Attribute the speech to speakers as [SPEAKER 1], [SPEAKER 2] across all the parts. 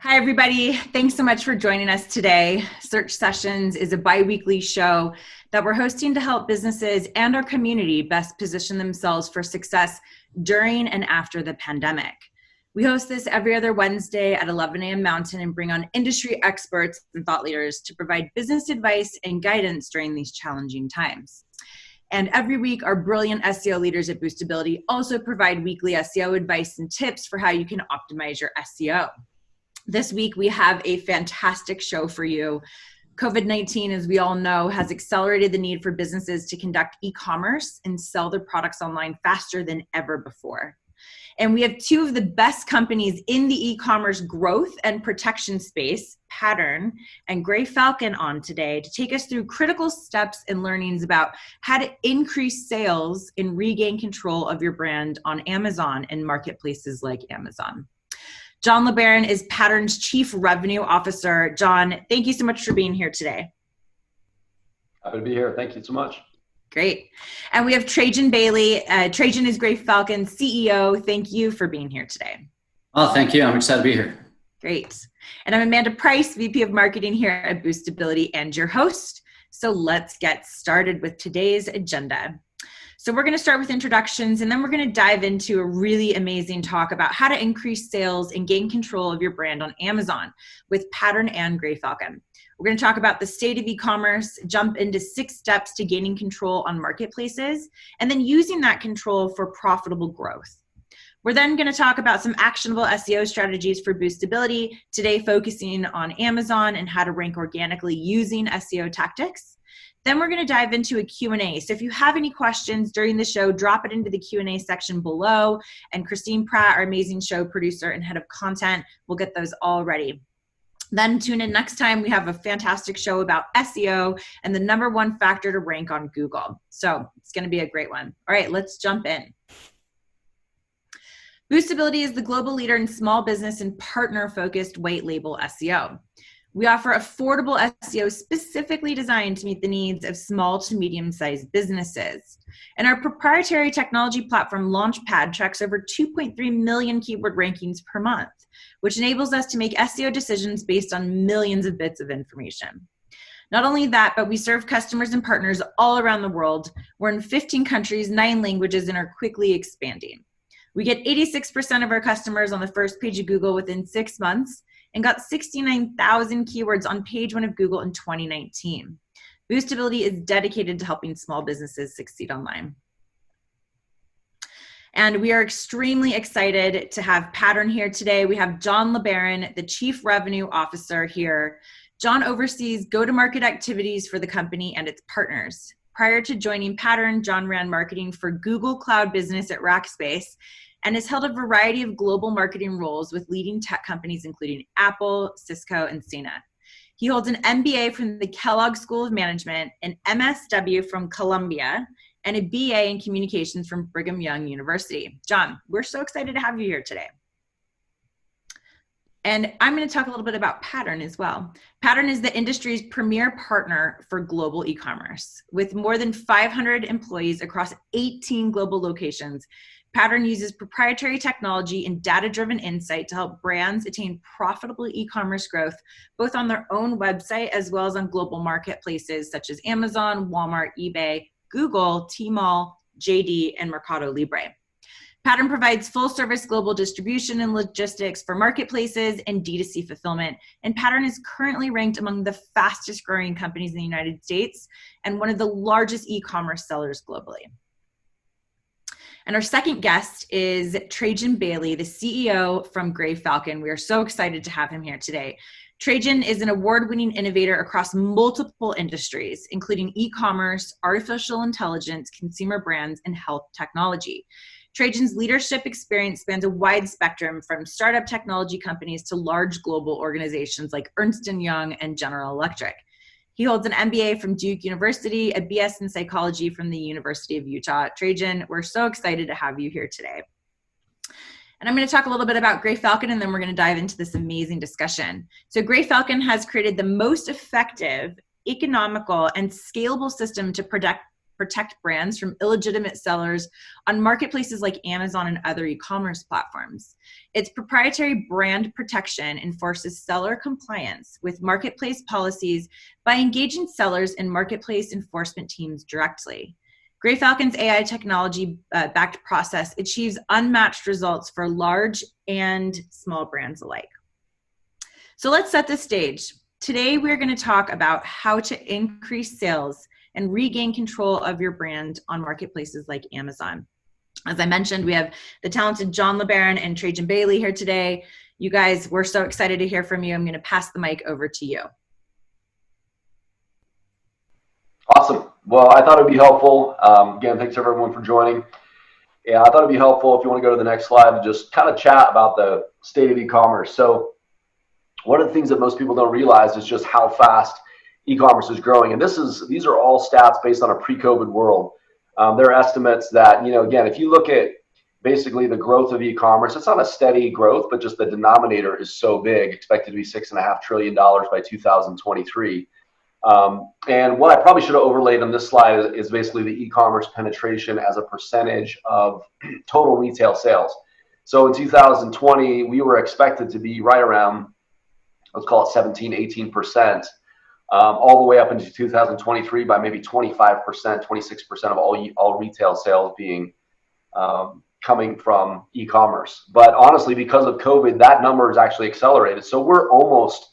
[SPEAKER 1] Hi, everybody. Thanks so much for joining us today. Search Sessions is a bi-weekly show that we're hosting to help businesses and our community best position themselves for success during and after the pandemic. We host this every other Wednesday at 11 a.m. Mountain and bring on industry experts and thought leaders to provide business advice and guidance during these challenging times. And every week, our brilliant SEO leaders at Boostability also provide weekly SEO advice and tips for how you can optimize your SEO. This week, we have a fantastic show for you. COVID-19, as we all know, has accelerated the need for businesses to conduct e-commerce and sell their products online faster than ever before. And we have two of the best companies in the e-commerce growth and protection space, Pattern and GrayFalkon, on today to take us through critical steps and learnings about how to increase sales and regain control of your brand on Amazon and marketplaces like Amazon. John LeBaron is Pattern's Chief Revenue Officer. John, thank you so much for being here today.
[SPEAKER 2] Happy to be here. Thank you so much.
[SPEAKER 1] Great. And we have Trajan Bailey. Trajan is GrayFalkon's CEO. Thank you for being here today.
[SPEAKER 3] Oh, thank you. I'm excited to be here.
[SPEAKER 1] Great. And I'm Amanda Price, VP of Marketing here at Boostability and your host. So let's get started with today's agenda. So we're going to start with introductions, and then we're going to dive into a really amazing talk about how to increase sales and gain control of your brand on Amazon with Pattern and GrayFalkon. We're going to talk about the state of e-commerce, jump into 6 steps to gaining control on marketplaces, and then using that control for profitable growth. We're then going to talk about some actionable SEO strategies for Boostability, today focusing on Amazon and how to rank organically using SEO tactics. Then we're going to dive into a Q&A. So if you have any questions during the show, drop it into the Q&A section below. And Christine Pratt, our amazing show producer and head of content, will get those all ready. Then tune in next time. We have a fantastic show about SEO and the #1 factor to rank on Google. So it's going to be a great one. All right, let's jump in. Boostability is the global leader in small business and partner-focused white label SEO. We offer affordable SEO specifically designed to meet the needs of small to medium-sized businesses. And our proprietary technology platform, Launchpad, tracks over 2.3 million keyword rankings per month, which enables us to make SEO decisions based on millions of bits of information. Not only that, but we serve customers and partners all around the world. We're in 15 countries, 9 languages, and are quickly expanding. We get 86% of our customers on the first page of Google within 6 months, and got 69,000 keywords on page 1 of Google in 2019. Boostability is dedicated to helping small businesses succeed online. And we are extremely excited to have Pattern here today. We have John LeBaron, the Chief Revenue Officer here. John oversees go-to-market activities for the company and its partners. Prior to joining Pattern, John ran marketing for Google Cloud Business at Rackspace and has held a variety of global marketing roles with leading tech companies including Apple, Cisco, and Cena. He holds an MBA from the Kellogg School of Management, an MSW from Columbia, and a BA in Communications from Brigham Young University. John, we're so excited to have you here today. And I'm going to talk a little bit about Pattern as well. Pattern is the industry's premier partner for global e-commerce. With more than 500 employees across 18 global locations, Pattern uses proprietary technology and data-driven insight to help brands attain profitable e-commerce growth, both on their own website as well as on global marketplaces such as Amazon, Walmart, eBay, Google, Tmall, JD, and Mercado Libre. Pattern provides full-service global distribution and logistics for marketplaces and D2C fulfillment, and Pattern is currently ranked among the fastest-growing companies in the United States and one of the largest e-commerce sellers globally. And our second guest is Trajan Bailey, the CEO from GrayFalkon. We are so excited to have him here today. Trajan is an award-winning innovator across multiple industries, including e-commerce, artificial intelligence, consumer brands, and health technology. Trajan's leadership experience spans a wide spectrum from startup technology companies to large global organizations like Ernst & Young and General Electric. He holds an MBA from Duke University, a BS in psychology from the University of Utah. Trajan, we're so excited to have you here today. And I'm going to talk a little bit about GrayFalkon, and then we're going to dive into this amazing discussion. So GrayFalkon has created the most effective, economical, and scalable system to protect protect brands from illegitimate sellers on marketplaces like Amazon and other e-commerce platforms. Its proprietary brand protection enforces seller compliance with marketplace policies by engaging sellers and marketplace enforcement teams directly. GrayFalkon's AI technology-backed process achieves unmatched results for large and small brands alike. So let's set the stage. Today, we're going to talk about how to increase sales and regain control of your brand on marketplaces like Amazon. As I mentioned, we have the talented John LeBaron and Trajan Bailey here today. You guys, we're so excited to hear from you. I'm going to pass the mic over to you.
[SPEAKER 2] Awesome. Well, I thought it'd be helpful. Again, thanks everyone for joining. Yeah, I thought it'd be helpful if you want to go to the next slide to just kind of chat about the state of e-commerce. So one of the things that most people don't realize is just how fast e-commerce is growing. And these are all stats based on a pre-COVID world. There are estimates that, again, if you look at basically the growth of e-commerce, it's not a steady growth, but just the denominator is so big, expected to be $6.5 trillion by 2023. And what I probably should have overlaid on this slide is basically the e-commerce penetration as a percentage of total retail sales. So in 2020, we were expected to be right around, let's call it 17, 18%, all the way up into 2023 by maybe 25%, 26% of all retail sales being coming from e-commerce. But honestly, because of COVID, that number is actually accelerated. So we're almost,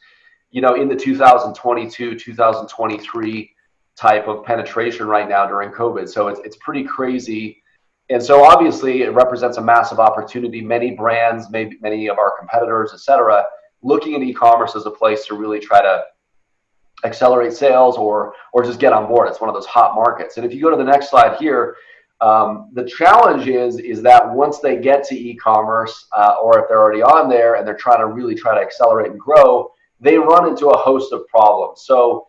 [SPEAKER 2] in the 2022, 2023 type of penetration right now during COVID. So it's pretty crazy. And so obviously it represents a massive opportunity. Many brands, maybe many of our competitors, et cetera, looking at e-commerce as a place to really try to accelerate sales or just get on board. It's one of those hot markets. And if you go to the next slide here, the challenge is that once they get to e-commerce, or if they're already on there and they're trying to accelerate and grow, they run into a host of problems. So,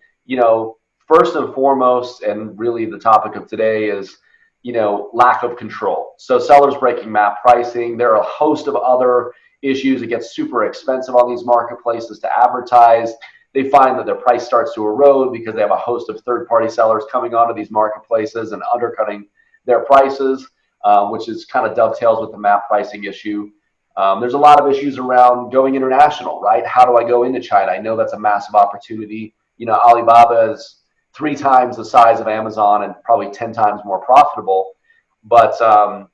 [SPEAKER 2] first and foremost, and really the topic of today is, lack of control. So sellers breaking MAP pricing. There are a host of other issues. It gets super expensive on these marketplaces to advertise. They find that their price starts to erode because they have a host of third-party sellers coming onto these marketplaces and undercutting their prices, which is kind of dovetails with the MAP pricing issue. There's a lot of issues around going international, right? How do I go into China? I know that's a massive opportunity. Alibaba is 3 times the size of Amazon and probably 10 times more profitable. But how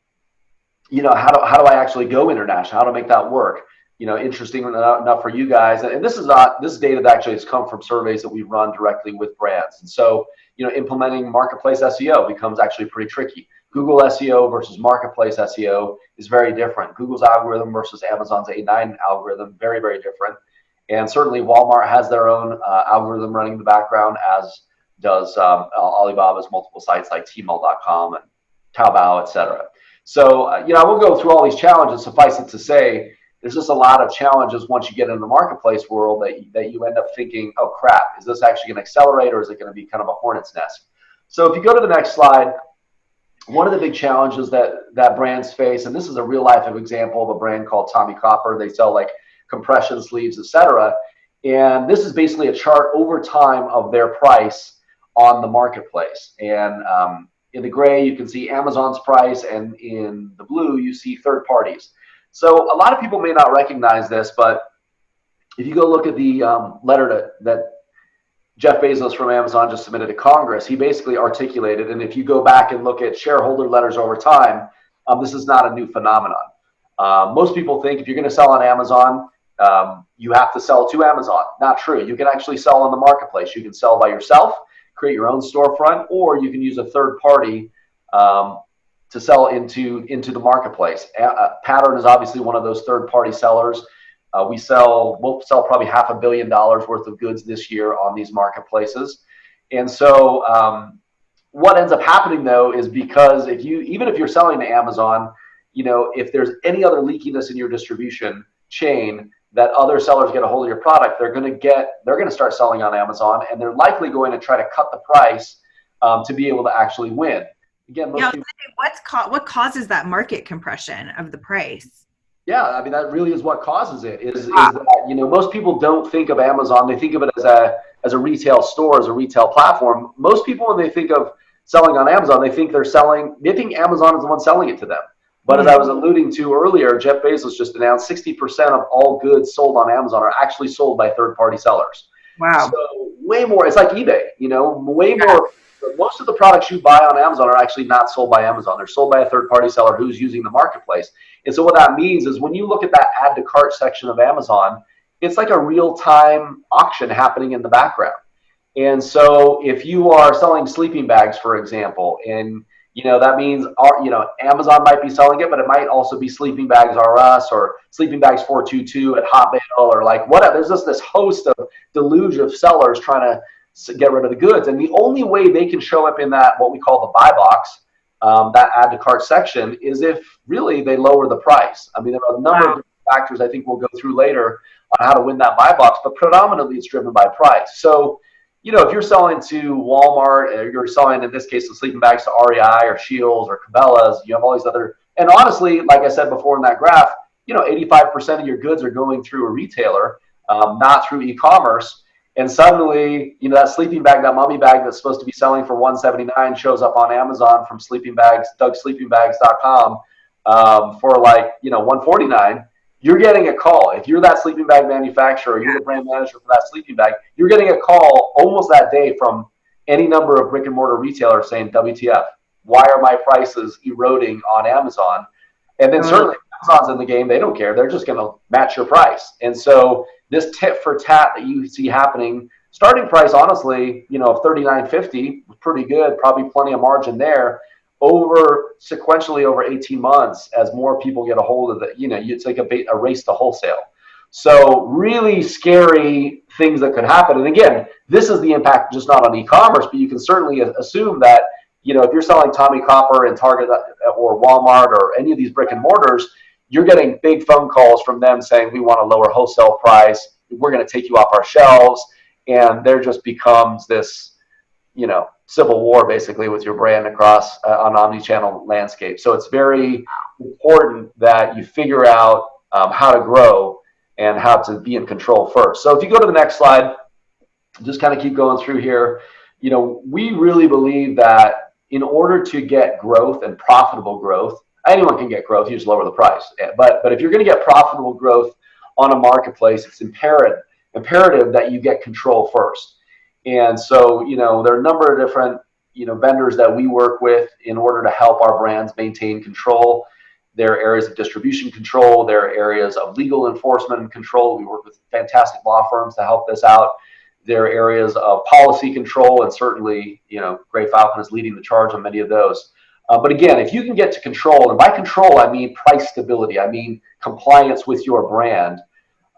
[SPEAKER 2] do I actually go international? How to make that work? Interesting enough for you guys, and this data that actually has come from surveys that we run directly with brands. And so, implementing marketplace SEO becomes actually pretty tricky. Google SEO versus marketplace SEO is very different. Google's algorithm versus Amazon's A9 algorithm, very, very different. And certainly Walmart has their own algorithm running in the background, as does Alibaba's multiple sites like Tmall.com and Taobao, et cetera. So, I won't go through all these challenges. Suffice it to say, there's just a lot of challenges once you get in the marketplace world that you end up thinking, oh crap, is this actually going to accelerate, or is it going to be kind of a hornet's nest? So if you go to the next slide, one of the big challenges that brands face, and this is a real life example of a brand called Tommy Copper. They sell like compression sleeves, etc. And this is basically a chart over time of their price on the marketplace. And in the gray, you can see Amazon's price, and in the blue, you see third parties. So a lot of people may not recognize this, but if you go look at the letter that Jeff Bezos from Amazon just submitted to Congress, he basically articulated, and if you go back and look at shareholder letters over time, this is not a new phenomenon. Most people think if you're going to sell on Amazon, you have to sell to Amazon. Not true. You can actually sell on the marketplace. You can sell by yourself, create your own storefront, or you can use a third party to sell into the marketplace. Pattern is obviously one of those third-party sellers. We'll sell probably $500 million worth of goods this year on these marketplaces. And so what ends up happening though is, because even if you're selling to Amazon, if there's any other leakiness in your distribution chain that other sellers get a hold of your product, they're going to start selling on Amazon, and they're likely going to try to cut the price to be able to actually win. Again,
[SPEAKER 1] what causes that market compression of the price?
[SPEAKER 2] Yeah, I mean, that really is what causes it. Is that, most people don't think of Amazon. They think of it as a retail store, as a retail platform. Most people, when they think of selling on Amazon, they think Amazon is the one selling it to them. But as I was alluding to earlier, Jeff Bezos just announced 60% of all goods sold on Amazon are actually sold by third-party sellers.
[SPEAKER 1] Wow.
[SPEAKER 2] So way more, it's like eBay, way more. Most of the products you buy on Amazon are actually not sold by Amazon. They're sold by a third-party seller who's using the marketplace. And so what that means is when you look at that add to cart section of Amazon, it's like a real-time auction happening in the background. And so if you are selling sleeping bags, for example, and that means Amazon might be selling it, but it might also be Sleeping Bags R Us or Sleeping Bags 422 at Hotmail or like whatever. There's just this host of deluge of sellers trying to get rid of the goods. And the only way they can show up in that, what we call the buy box, that add to cart section, is if really they lower the price. I mean, there are a number of factors I think we'll go through later on how to win that buy box, but predominantly it's driven by price. So, if you're selling to Walmart, or you're selling, in this case, the sleeping bags to REI or Shields or Cabela's, you have all these other, and honestly, like I said before in that graph, 85% of your goods are going through a retailer, not through e-commerce. And suddenly, that sleeping bag, that mommy bag that's supposed to be selling for $179 shows up on Amazon from Sleeping Bags, DougSleepingBags.com, for like, $149. You're getting a call. If you're that sleeping bag manufacturer, you're the brand manager for that sleeping bag, you're getting a call almost that day from any number of brick and mortar retailers saying, WTF, why are my prices eroding on Amazon? And then certainly Amazon's in the game. They don't care. They're just going to match your price. And so this tit for tat that you see happening, starting price, honestly, of $39.50 was pretty good, probably plenty of margin there. Sequentially over 18 months, as more people get a hold of it, it's like a race to wholesale. So really scary things that could happen. And again, this is the impact just not on e-commerce, but you can certainly assume that, if you're selling Tommy Copper and Target or Walmart or any of these brick and mortars, you're getting big phone calls from them saying, we want a lower wholesale price. We're going to take you off our shelves. And there just becomes this, civil war basically with your brand across an omni-channel landscape. So it's very important that you figure out how to grow and how to be in control first. So if you go to the next slide, just kind of keep going through here. We really believe that in order to get growth and profitable growth, anyone can get growth, you just lower the price. But if you're going to get profitable growth on a marketplace, it's imperative that you get control first. And so, there are a number of different, vendors that we work with in order to help our brands maintain control. There are areas of distribution control. There are areas of legal enforcement and control. We work with fantastic law firms to help this out. There are areas of policy control, and certainly, GrayFalkon is leading the charge on many of those. But again, if you can get to control, and by control, I mean price stability, I mean compliance with your brand.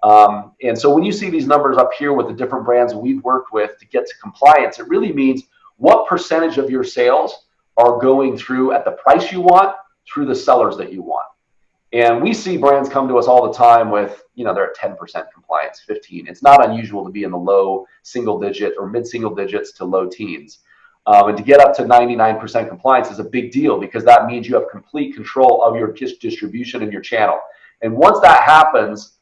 [SPEAKER 2] And so when you see these numbers up here with the different brands we've worked with to get to compliance, it really means what percentage of your sales are going through at the price you want through the sellers that you want. And we see brands come to us all the time with, they're at 10% compliance, 15. It's not unusual to be in the low single digit or mid single digits to low teens. And to get up to 99% compliance is a big deal because that means you have complete control of your distribution and your channel. And once that happens,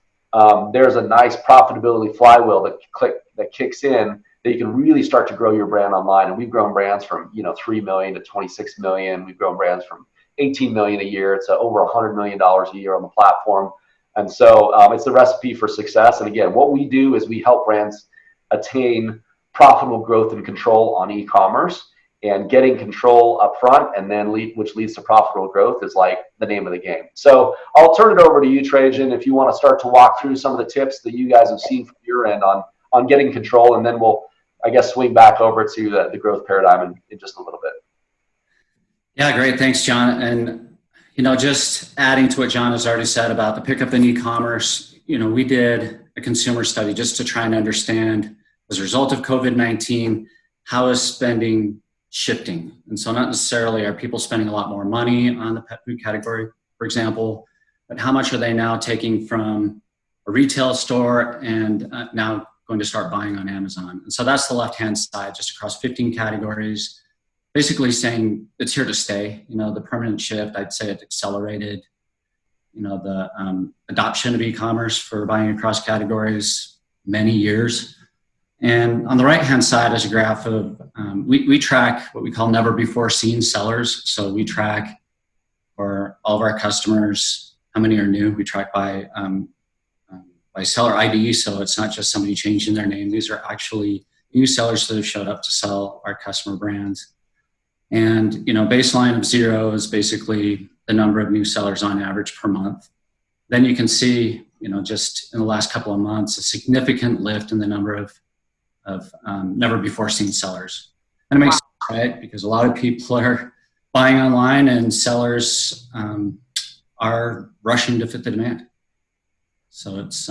[SPEAKER 2] there's a nice profitability flywheel that kicks in that you can really start to grow your brand online. And we've grown brands from 3 million to 26 million. We've grown brands from 18 million a year. It's over $100 million a year on the platform. And so it's the recipe for success. And again, what we do is we help brands attain profitable growth and control on e-commerce, and getting control up front and then which leads to profitable growth is like the name of the game. So I'll turn it over to you, Trajan, if you want to start to walk through some of the tips that you guys have seen from your end on getting control, and then we'll, I guess, swing back over to the growth paradigm in just a little bit.
[SPEAKER 3] Yeah, great. Thanks, John. And, just adding to what John has already said about the pickup in e-commerce, we did a consumer study just to try and understand, as a result of COVID-19, how is spending shifting? And so not necessarily are people spending a lot more money on the pet food category, for example, but how much are they now taking from a retail store and now going to start buying on Amazon? And so that's the left-hand side, just across 15 categories, basically saying it's here to stay. The permanent shift, I'd say it accelerated, the adoption of e-commerce for buying across categories, many years. And on the right-hand side is a graph of, we track what we call never before seen sellers. So we track for all of our customers, how many are new. We track by seller ID. So it's not just somebody changing their name. These are actually new sellers that have showed up to sell our customer brands. And, baseline of 0 is basically the number of new sellers on average per month. Then you can see, just in the last couple of months, a significant lift in the number of never before seen sellers. And it makes sense, right? Because a lot of people are buying online and sellers are rushing to fit the demand. So it's,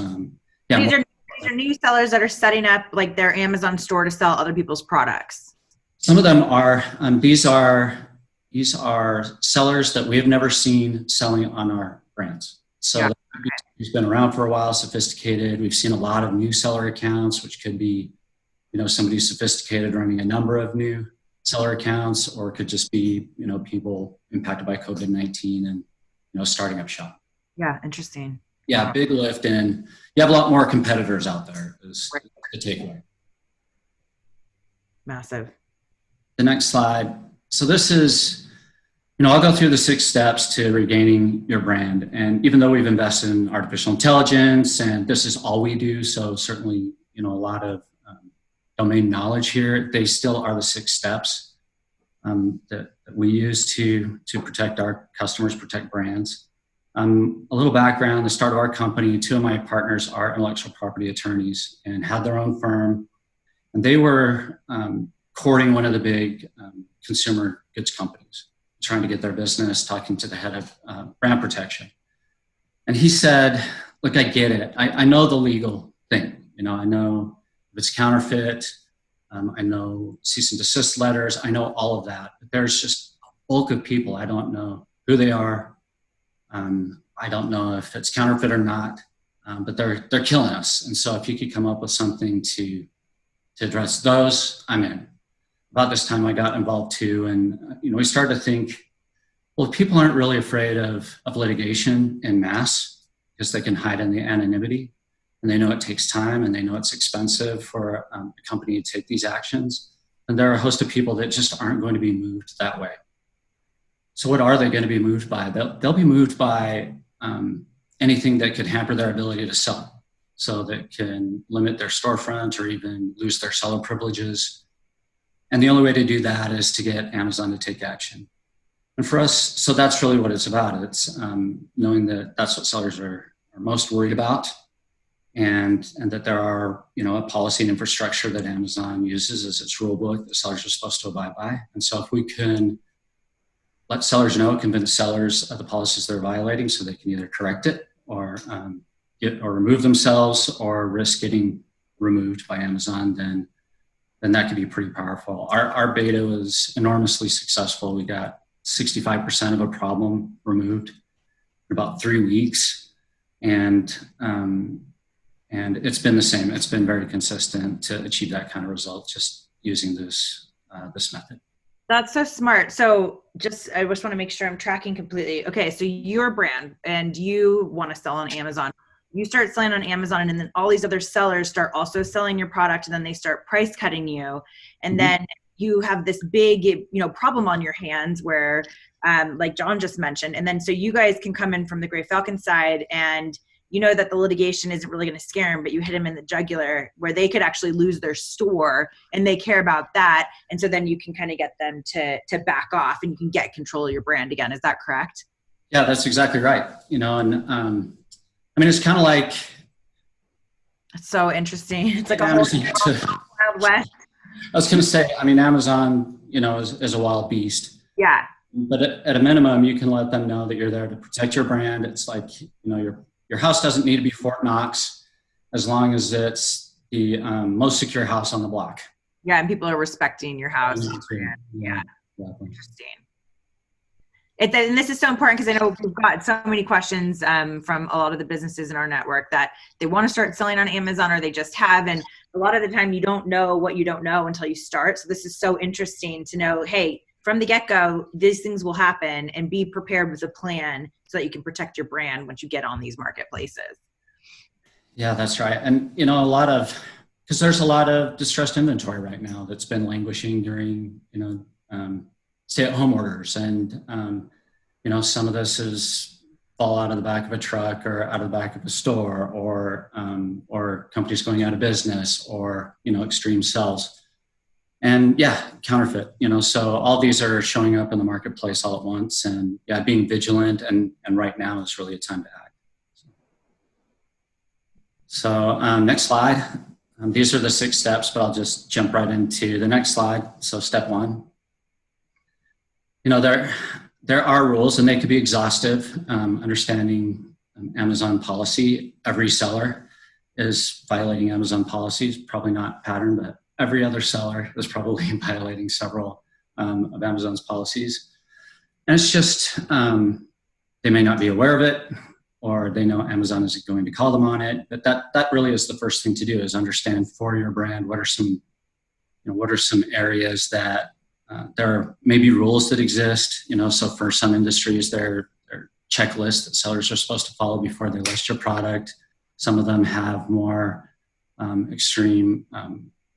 [SPEAKER 1] These are new sellers that are setting up like their Amazon store to sell other people's products.
[SPEAKER 3] Some of them are, these are sellers that we have never seen selling on our brands. So It's been around for a while, sophisticated. We've seen a lot of new seller accounts, which could be, somebody sophisticated running a number of new seller accounts, or it could just be, people impacted by COVID-19 and, starting up shop.
[SPEAKER 1] Yeah, interesting.
[SPEAKER 3] Yeah, big lift, and you have a lot more competitors out there is the takeaway.
[SPEAKER 1] Massive.
[SPEAKER 3] The next slide. So this is, I'll go through the 6 steps to regaining your brand. And even though we've invested in artificial intelligence and this is all we do, so certainly, a lot of domain knowledge here, they still are the 6 steps that we use to protect our customers, protect brands. A little background, the start of our company, 2 of my partners are intellectual property attorneys and had their own firm. And they were courting one of the big consumer goods companies, trying to get their business, talking to the head of brand protection. And he said, look, I get it. I know the legal thing. I know if it's counterfeit. I know cease and desist letters. I know all of that. But there's just a bulk of people. I don't know who they are. I don't know if it's counterfeit or not. But they're killing us. And so if you could come up with something to address those, I'm in. About this time I got involved too. And, we started to think, well, people aren't really afraid of litigation en masse because they can hide in the anonymity, and they know it takes time and they know it's expensive for a company to take these actions. And there are a host of people that just aren't going to be moved that way. So what are they going to be moved by? They'll be moved by anything that could hamper their ability to sell. So that can limit their storefront or even lose their seller privileges. And the only way to do that is to get Amazon to take action. And for us, so that's really what it's about. It's knowing that that's what sellers are most worried about, and that there are, a policy and infrastructure that Amazon uses as its rule book that sellers are supposed to abide by. And so if we can let sellers know, convince sellers of the policies they're violating so they can either correct it or remove themselves or risk getting removed by Amazon, then that could be pretty powerful. Our beta was enormously successful. We got 65% of a problem removed in about 3 weeks. And it's been the same. It's been very consistent to achieve that kind of result just using this method.
[SPEAKER 1] That's so smart. So I just want to make sure I'm tracking completely. Okay. So you're a brand and you want to sell on Amazon. You start selling on Amazon, and then all these other sellers start also selling your product, and then they start price cutting you. And then you have this big, problem on your hands where, like John just mentioned. And then so you guys can come in from the GrayFalkon side, and that the litigation isn't really going to scare them, but you hit them in the jugular where they could actually lose their store, and they care about that. And so then you can kind of get them to back off, and you can get control of your brand again. Is that correct?
[SPEAKER 3] Yeah, that's exactly right. It's kind of like.
[SPEAKER 1] It's so interesting. It's like a whole Wild West.
[SPEAKER 3] I was going to say, Amazon, is a wild beast.
[SPEAKER 1] Yeah.
[SPEAKER 3] But at a minimum, you can let them know that you're there to protect your brand. It's like, your house doesn't need to be Fort Knox as long as it's the most secure house on the block.
[SPEAKER 1] Yeah, and people are respecting your house. Yeah.
[SPEAKER 3] Exactly.
[SPEAKER 1] Interesting. And this is so important because I know we've got so many questions from a lot of the businesses in our network that they want to start selling on Amazon, or they just have. And a lot of the time you don't know what you don't know until you start. So this is so interesting to know, hey, from the get-go, these things will happen, and be prepared with a plan so that you can protect your brand once you get on these marketplaces.
[SPEAKER 3] Yeah, that's right. And, a lot of because there's a lot of distressed inventory right now that's been languishing during, stay-at-home orders. And, some of this is fall out of the back of a truck or out of the back of a store, or companies going out of business, or, extreme sells. And counterfeit, so all these are showing up in the marketplace all at once, and being vigilant and right now is really a time to act. So next slide. These are the 6 steps, but I'll just jump right into the next slide. So step 1, there are rules, and they could be exhaustive. Understanding Amazon policy. Every seller is violating Amazon policies, probably not Pattern, but every other seller is probably violating several of Amazon's policies. And it's just, they may not be aware of it, or they know Amazon isn't going to call them on it. But that really is the first thing to do, is understand for your brand, what are some areas that there may be rules that exist. So for some industries, there are checklists that sellers are supposed to follow before they list your product. Some of them have more extreme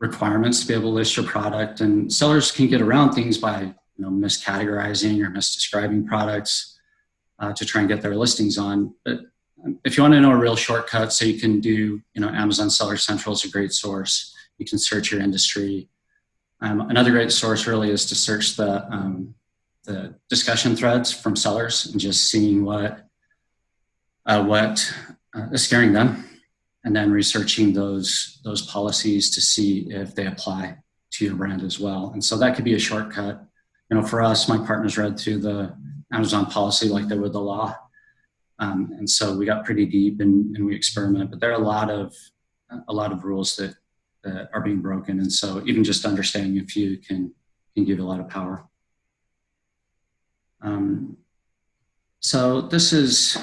[SPEAKER 3] requirements to be able to list your product, and sellers can get around things by miscategorizing or misdescribing products to try and get their listings on. But if you want to know a real shortcut, so you can do, Amazon Seller Central is a great source. You can search your industry. Another great source really is to search the discussion threads from sellers and just seeing what is scaring them, and then researching those policies to see if they apply to your brand as well. And so that could be a shortcut. For us, my partners read through the Amazon policy like they would the law. And so we got pretty deep and we experiment, but there are a lot of rules that are being broken. And so even just understanding a few can give a lot of power. So this is,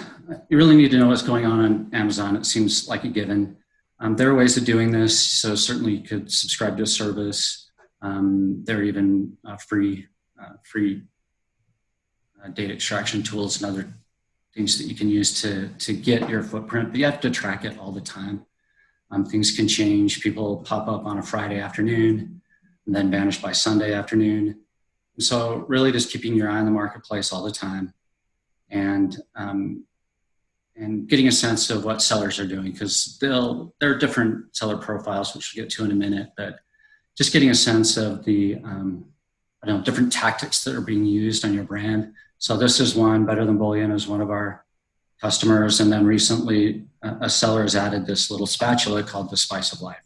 [SPEAKER 3] you really need to know what's going on Amazon. It seems like a given. There are ways of doing this. So certainly you could subscribe to a service. There are even free data extraction tools and other things that you can use to get your footprint, but you have to track it all the time. Things can change. People pop up on a Friday afternoon and then vanish by Sunday afternoon. And so really just keeping your eye on the marketplace all the time, and getting a sense of what sellers are doing, because there are different seller profiles, which we'll get to in a minute, but just getting a sense of the different tactics that are being used on your brand. So this is one. Better Than Bullion is one of our customers, and then recently a seller has added this little spatula called the Spice of Life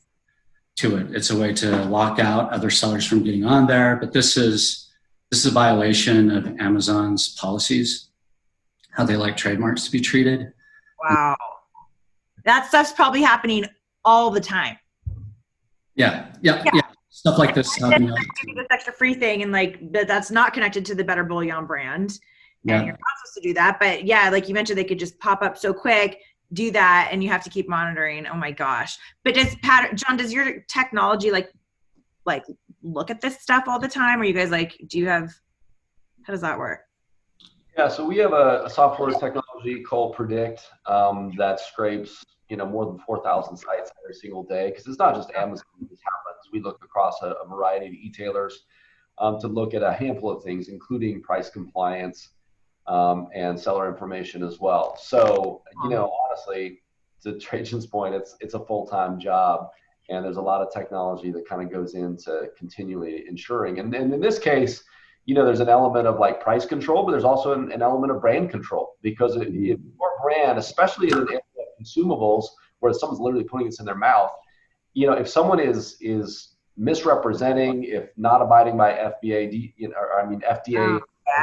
[SPEAKER 3] to it. It's a way to lock out other sellers from getting on there, but this is a violation of Amazon's policies, how they like trademarks to be treated.
[SPEAKER 1] Wow. That stuff's probably happening all the time.
[SPEAKER 3] Yeah. Stuff like this.
[SPEAKER 1] This extra free thing, and that's not connected to the Better Bullion brand. And you're not supposed to do that. But like you mentioned, they could just pop up so quick, do that, and you have to keep monitoring. Oh my gosh. But John, does your technology look at this stuff all the time? Or you guys how does that work?
[SPEAKER 2] Yeah, so we have a software technology called Predict that scrapes more than 4,000 sites every single day, because it's not just Amazon that this happens. We look across a variety of e-tailers to look at a handful of things, including price compliance and seller information as well. So honestly, to Trajan's point, it's a full-time job, and there's a lot of technology that kind of goes into continually ensuring. And in this case, there's an element of price control, but there's also an element of brand control, because if your brand, especially in an area of consumables where someone's literally putting this in their mouth, if someone is misrepresenting, if not abiding by FDA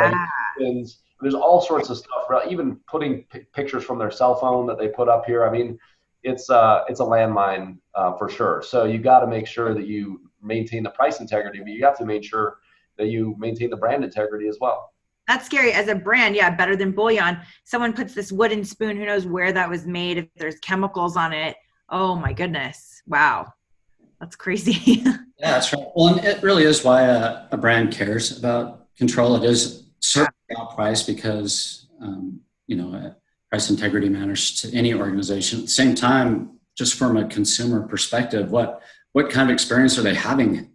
[SPEAKER 2] regulations, there's all sorts of stuff, even putting pictures from their cell phone that they put up here. I mean, it's a landmine for sure. So you got to make sure that you maintain the price integrity, but you have to make sure that you maintain the brand integrity as well.
[SPEAKER 1] That's scary as a brand. Yeah, Better Than Bullion. Someone puts this wooden spoon, who knows where that was made, if there's chemicals on it. Oh my goodness. Wow. That's crazy.
[SPEAKER 3] Yeah, that's right. Well, and it really is why a brand cares about control. It is certainly about price, because, price integrity matters to any organization. At the same time, just from a consumer perspective, what what kind of experience are they having?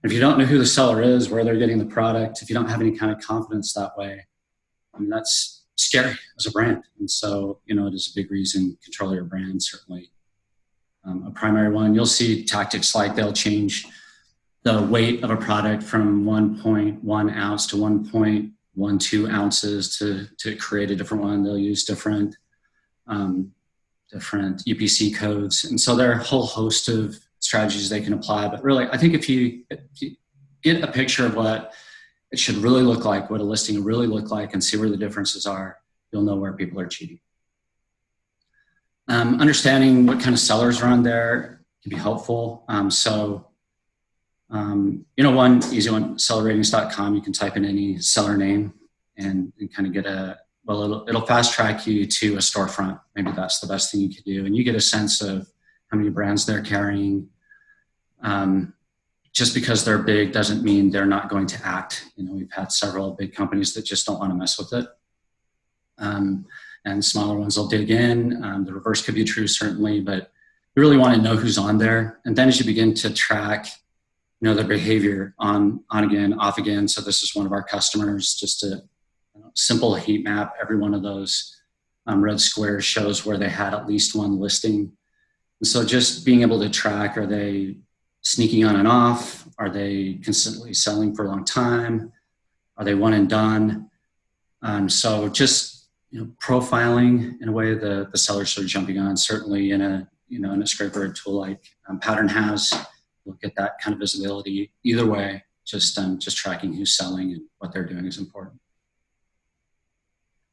[SPEAKER 3] If you don't know who the seller is, where they're getting the product, if you don't have any kind of confidence that way, I mean, that's scary as a brand. And so, it is a big reason. Control your brand, certainly a primary one. You'll see tactics like they'll change the weight of a product from 1.1 ounce to 1.12 ounces to create a different one. They'll use different UPC codes. And so there are a whole host of strategies they can apply. But really, I think if you get a picture of what it should really look like, what a listing really look like, and see where the differences are, you'll know where people are cheating. Understanding what kind of sellers are on there can be helpful. One easy one, sellerratings.com, you can type in any seller name and kind of get it'll fast track you to a storefront. Maybe that's the best thing you could do. And you get a sense of how many brands they're carrying. Just because they're big doesn't mean they're not going to act. We've had several big companies that just don't want to mess with it. And smaller ones will dig in. The reverse could be true, certainly, but you really want to know who's on there. And then as you begin to track, their behavior on again, off again. So this is one of our customers, just a simple heat map. Every one of those red squares shows where they had at least one listing. And so just being able to track, are they sneaking on and off? Are they consistently selling for a long time? Are they one and done? So just profiling in a way the sellers are jumping on. Certainly in a scraper tool like Pattern has, look at that kind of visibility. Either way, just tracking who's selling and what they're doing is important.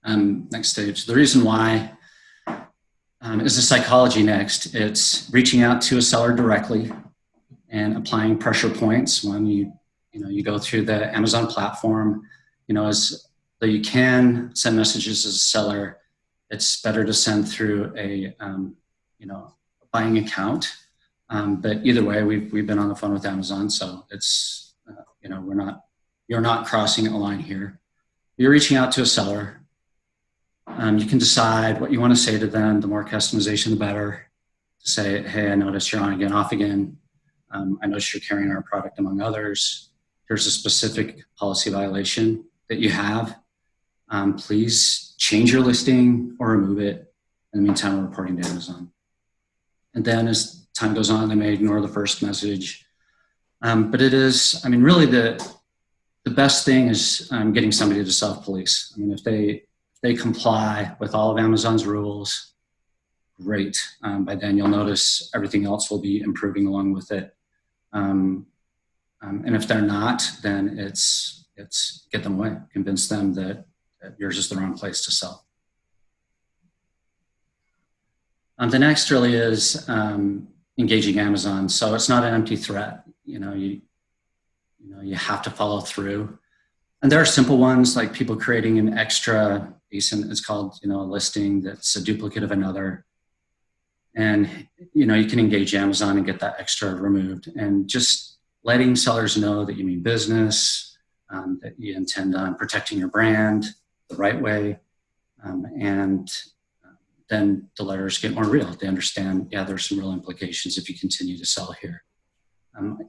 [SPEAKER 3] Next stage. The reason why is the psychology next. It's reaching out to a seller directly and applying pressure points when you go through the Amazon platform. As though you can send messages as a seller, it's better to send through a buying account. But either way, we've been on the phone with Amazon, so it's you're not crossing a line here. You're reaching out to a seller. You can decide what you want to say to them. The more customization, the better. To say, hey, I noticed you're on again, off again. I noticed you're carrying our product among others. Here's a specific policy violation that you have. Please change your listing or remove it. In the meantime, we're reporting to Amazon. And then as time goes on, they may ignore the first message. But it is, really the best thing is getting somebody to self-police. If they comply with all of Amazon's rules, great. By then you'll notice everything else will be improving along with it. And if they're not, then it's get them away, convince them that yours is the wrong place to sell. The next really is engaging Amazon. So it's not an empty threat. You have to follow through. And there are simple ones like people creating an extra ASIN. It's called a listing that's a duplicate of another. And you can engage Amazon and get that extra removed. And just letting sellers know that you mean business, that you intend on protecting your brand the right way, and then the letters get more real. They understand, there's some real implications if you continue to sell here.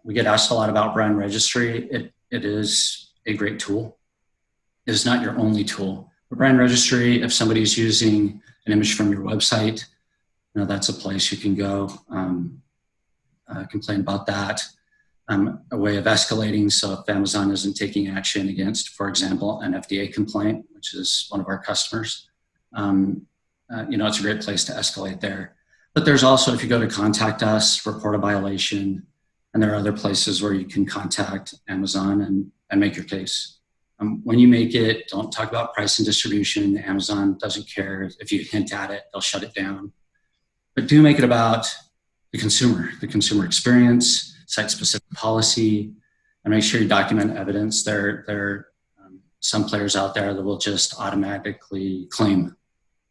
[SPEAKER 3] We get asked a lot about brand registry. It is a great tool. It is not your only tool. For brand registry, if somebody's using an image from your website, that's a place you can go complain about that. A way of escalating. So if Amazon isn't taking action against, for example, an FDA complaint, which is one of our customers, it's a great place to escalate there. But there's also, if you go to contact us, report a violation, and there are other places where you can contact Amazon and make your case. When you make it, don't talk about price and distribution. Amazon doesn't care. If you hint at it, they'll shut it down. But do make it about the consumer experience, site-specific policy, and make sure you document evidence. There are some players out there that will just automatically claim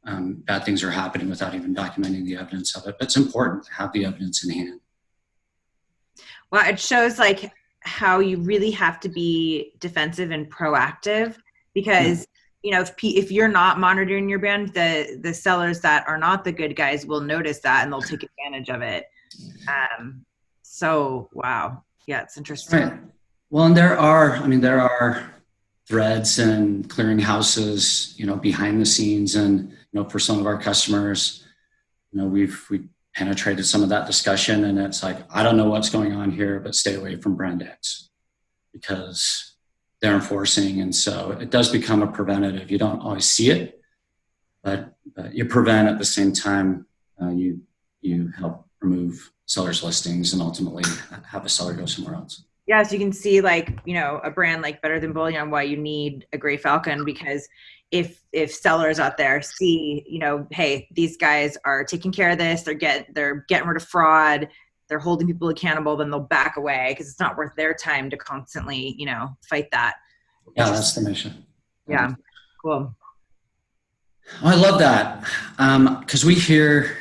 [SPEAKER 3] bad things are happening without even documenting the evidence of it. But it's important to have the evidence in hand.
[SPEAKER 1] Well, it shows how you really have to be defensive and proactive because, if you're not monitoring your brand, the sellers that are not the good guys will notice that and they'll take advantage of it. So, wow. Yeah, it's interesting.
[SPEAKER 3] Right. Well, and there are threads and clearinghouses, behind the scenes, and for some of our customers, we penetrated some of that discussion, and it's like, I don't know what's going on here, but stay away from brand X because they're enforcing, and so it does become a preventative. You don't always see it, but you prevent at the same time. You help remove sellers' listings and ultimately have a seller go somewhere else.
[SPEAKER 1] Yeah, so you can see a brand like Better Than Bullion, why you need a GrayFalkon, because if sellers out there see, hey, these guys are taking care of this, they're getting rid of fraud, they're holding people accountable, then they'll back away because it's not worth their time to constantly, fight that.
[SPEAKER 3] Yeah, that's the mission.
[SPEAKER 1] Yeah, cool.
[SPEAKER 3] Oh, I love that because we hear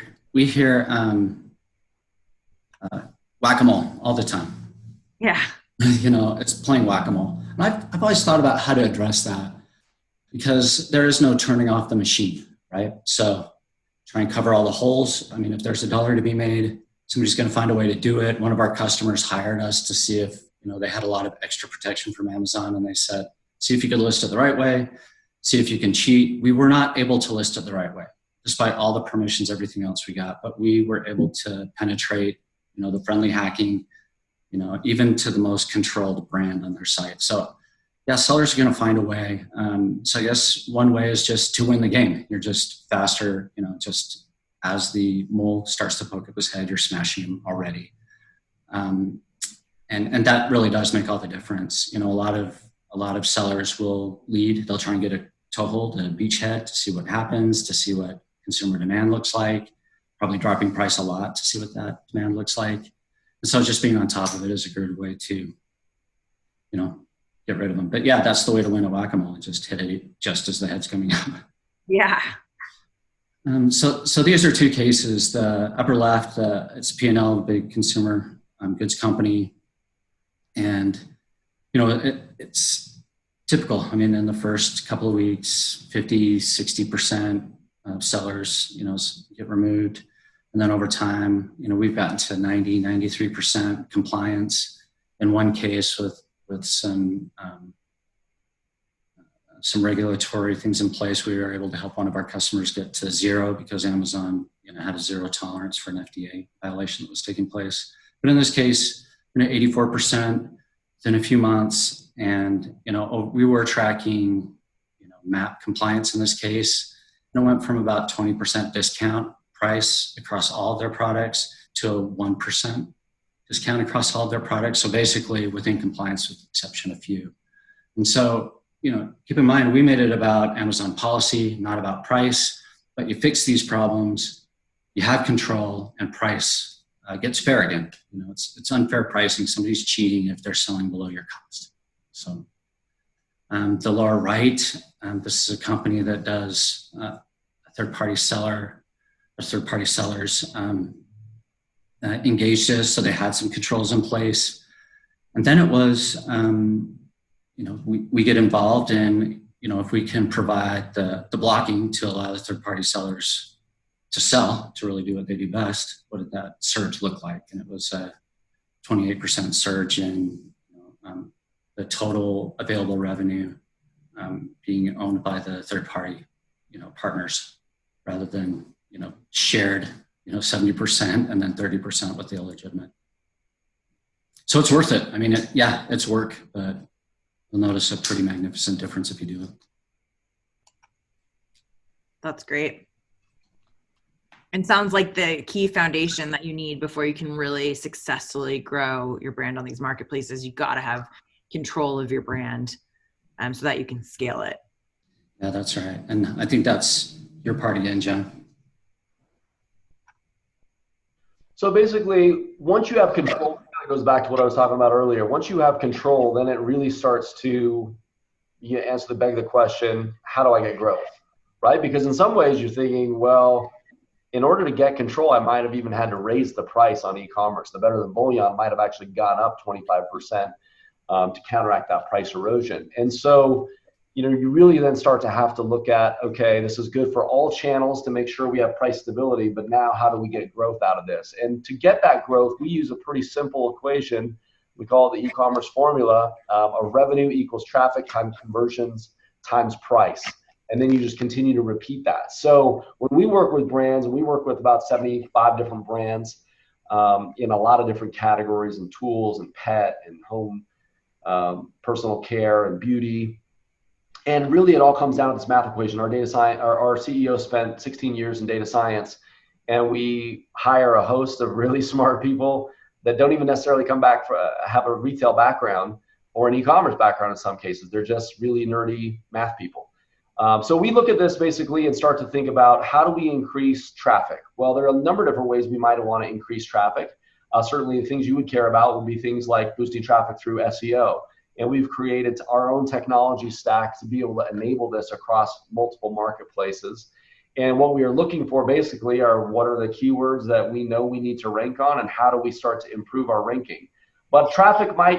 [SPEAKER 3] whack-a-mole all the time.
[SPEAKER 1] Yeah.
[SPEAKER 3] It's playing whack-a-mole. And I've always thought about how to address that because there is no turning off the machine, right? So try and cover all the holes. I mean, if there's $1 to be made, somebody's going to find a way to do it. One of our customers hired us to see if, they had a lot of extra protection from Amazon, and they said, see if you could list it the right way, see if you can cheat. We were not able to list it the right way, despite all the permissions, everything else we got, but we were able to penetrate, the friendly hacking, even to the most controlled brand on their site. So yeah, sellers are going to find a way. So I guess one way is just to win the game. You're just faster, just as the mole starts to poke up his head, you're smashing him already. And that really does make all the difference. A lot of sellers will lead. They'll try and get a toehold and a beachhead to see what happens, to see what consumer demand looks like, probably dropping price a lot to see what that demand looks like. And so just being on top of it is a good way to, get rid of them. But yeah, that's the way to win a whack-a-mole. Just hit it just as the head's coming up.
[SPEAKER 1] Yeah.
[SPEAKER 3] So these are two cases. The upper left, it's P&L, big consumer goods company. And, it's typical. I mean, in the first couple of weeks, 50, 60% of sellers, get removed. And then over time, we've gotten to 90, 93% compliance. In one case with some regulatory things in place, we were able to help one of our customers get to 0 because Amazon, had a 0 tolerance for an FDA violation that was taking place. But in this case, 84% within a few months. And, we were tracking, MAP compliance in this case. And it went from about 20% discount price across all of their products to a 1% discount across all of their products. So basically within compliance with the exception of a few. And so, keep in mind, we made it about Amazon policy, not about price, but you fix these problems, you have control, and price gets fair again. It's unfair pricing. Somebody's cheating if they're selling below your cost. So the lower right, this is a company that does a third-party seller, or third-party sellers engaged us, so they had some controls in place. And then it was, we get involved in, if we can provide the blocking to allow the third-party sellers to sell, to really do what they do best, what did that surge look like? And it was a 28% surge in the total available revenue being owned by the third-party, partners, rather than, shared, 70% and then 30% with the illegitimate. So it's worth it. I mean, it's work, but you'll notice a pretty magnificent difference if you do it.
[SPEAKER 1] That's great. And sounds like the key foundation that you need before you can really successfully grow your brand on these marketplaces, you got to have control of your brand so that you can scale it.
[SPEAKER 3] Yeah, that's right. And I think that's your part again, John.
[SPEAKER 2] So basically, once you have control, it goes back to what I was talking about earlier. Once you have control, then it really starts to beg the question, how do I get growth, right? Because in some ways you're thinking, well, in order to get control, I might have even had to raise the price on e-commerce. The Better Than Bullion might have actually gone up 25% to counteract that price erosion. And so you really then start to have to look at, okay, this is good for all channels to make sure we have price stability, but now how do we get growth out of this? And to get that growth, we use a pretty simple equation. We call it the e-commerce formula of revenue equals traffic times conversions times price. And then you just continue to repeat that. So when we work with brands, and we work with about 75 different brands in a lot of different categories and tools and pet and home, personal care and beauty. And really, it all comes down to this math equation. Our data science, our CEO spent 16 years in data science, and we hire a host of really smart people that don't even necessarily come back have a retail background or an e-commerce background in some cases. They're just really nerdy math people. So we look at this basically and start to think about, how do we increase traffic? Well, there are a number of different ways we might want to increase traffic. Certainly, the things you would care about would be things like boosting traffic through SEO. And we've created our own technology stack to be able to enable this across multiple marketplaces. And what we are looking for basically are, what are the keywords that we know we need to rank on, and how do we start to improve our ranking? But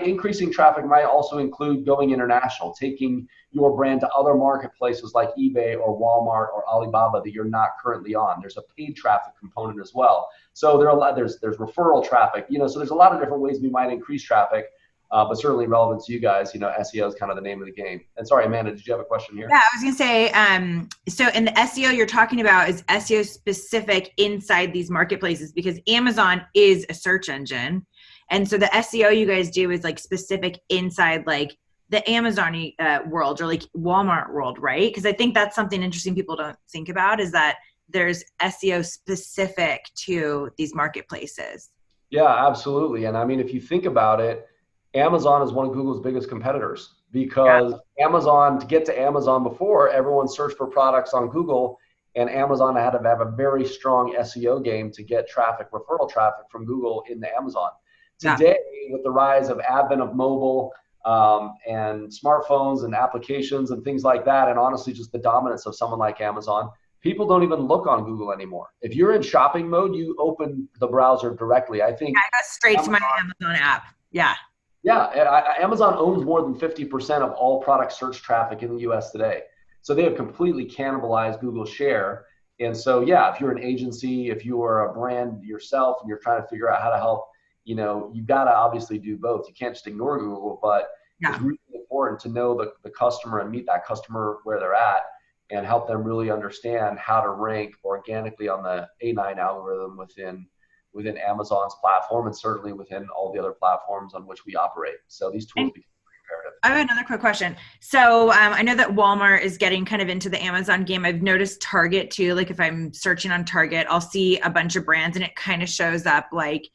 [SPEAKER 2] increasing traffic might also include going international, taking your brand to other marketplaces like eBay or Walmart or Alibaba that you're not currently on. There's a paid traffic component as well. So there's referral traffic, so there's a lot of different ways we might increase traffic. But certainly relevant to you guys, SEO is kind of the name of the game. And sorry, Amanda, did you have a question here?
[SPEAKER 1] Yeah, I was going to say, so in the SEO you're talking about is SEO specific inside these marketplaces, because Amazon is a search engine. And so the SEO you guys do is like specific inside like the Amazon world or like Walmart world, right? Because I think that's something interesting people don't think about, is that there's SEO specific to these marketplaces.
[SPEAKER 2] Yeah, absolutely. And I mean, if you think about it, Amazon is one of Google's biggest competitors, because Amazon, to get to Amazon before, everyone searched for products on Google, and Amazon had to have a very strong SEO game to get traffic, referral traffic from Google into Amazon. Today, with the rise of advent of mobile and smartphones and applications and things like that, and honestly just the dominance of someone like Amazon, people don't even look on Google anymore. If you're in shopping mode, you open the browser directly. I think
[SPEAKER 1] I go straight to my Amazon app. Yeah.
[SPEAKER 2] Yeah, Amazon owns more than 50% of all product search traffic in the US today. So they have completely cannibalized Google's share. And so, yeah, if you're an agency, if you are a brand yourself and you're trying to figure out how to help, you've got to obviously do both. You can't just ignore Google, but it's really important to know the customer and meet that customer where they're at and help them really understand how to rank organically on the A9 algorithm within Amazon's platform, and certainly within all the other platforms on which we operate. So these tools become imperative.
[SPEAKER 1] I have another quick question. So I know that Walmart is getting kind of into the Amazon game. I've noticed Target too. Like if I'm searching on Target, I'll see a bunch of brands and it kind of shows up like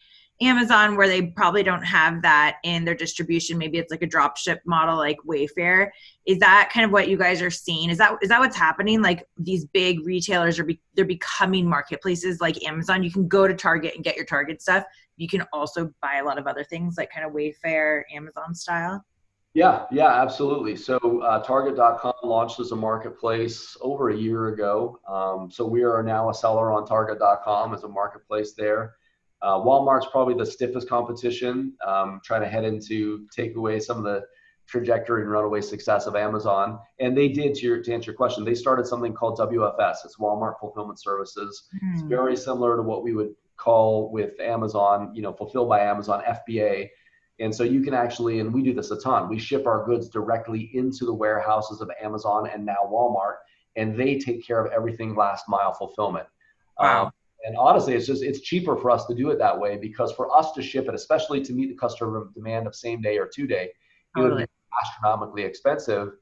[SPEAKER 1] Amazon, where they probably don't have that in their distribution. Maybe it's like a drop ship model like Wayfair. Is that kind of what you guys are seeing? Is that what's happening? Like these big retailers they're becoming marketplaces like Amazon. You can go to Target and get your Target stuff. You can also buy a lot of other things like kind of Wayfair, Amazon style.
[SPEAKER 2] Yeah, absolutely. So Target.com launched as a marketplace over a year ago. So we are now a seller on Target.com as a marketplace there. Walmart's probably the stiffest competition, trying to head into take away some of the trajectory and runaway success of Amazon. And they did, to answer your question, they started something called WFS. It's Walmart Fulfillment Services. It's very similar to what we would call with Amazon, fulfilled by Amazon, FBA. And so you can actually, and we do this a ton, we ship our goods directly into the warehouses of Amazon and now Walmart, and they take care of everything last mile fulfillment.
[SPEAKER 1] Wow.
[SPEAKER 2] And honestly, it's cheaper for us to do it that way, because for us to ship it, especially to meet the customer demand of same day or 2 day, it would be astronomically expensive.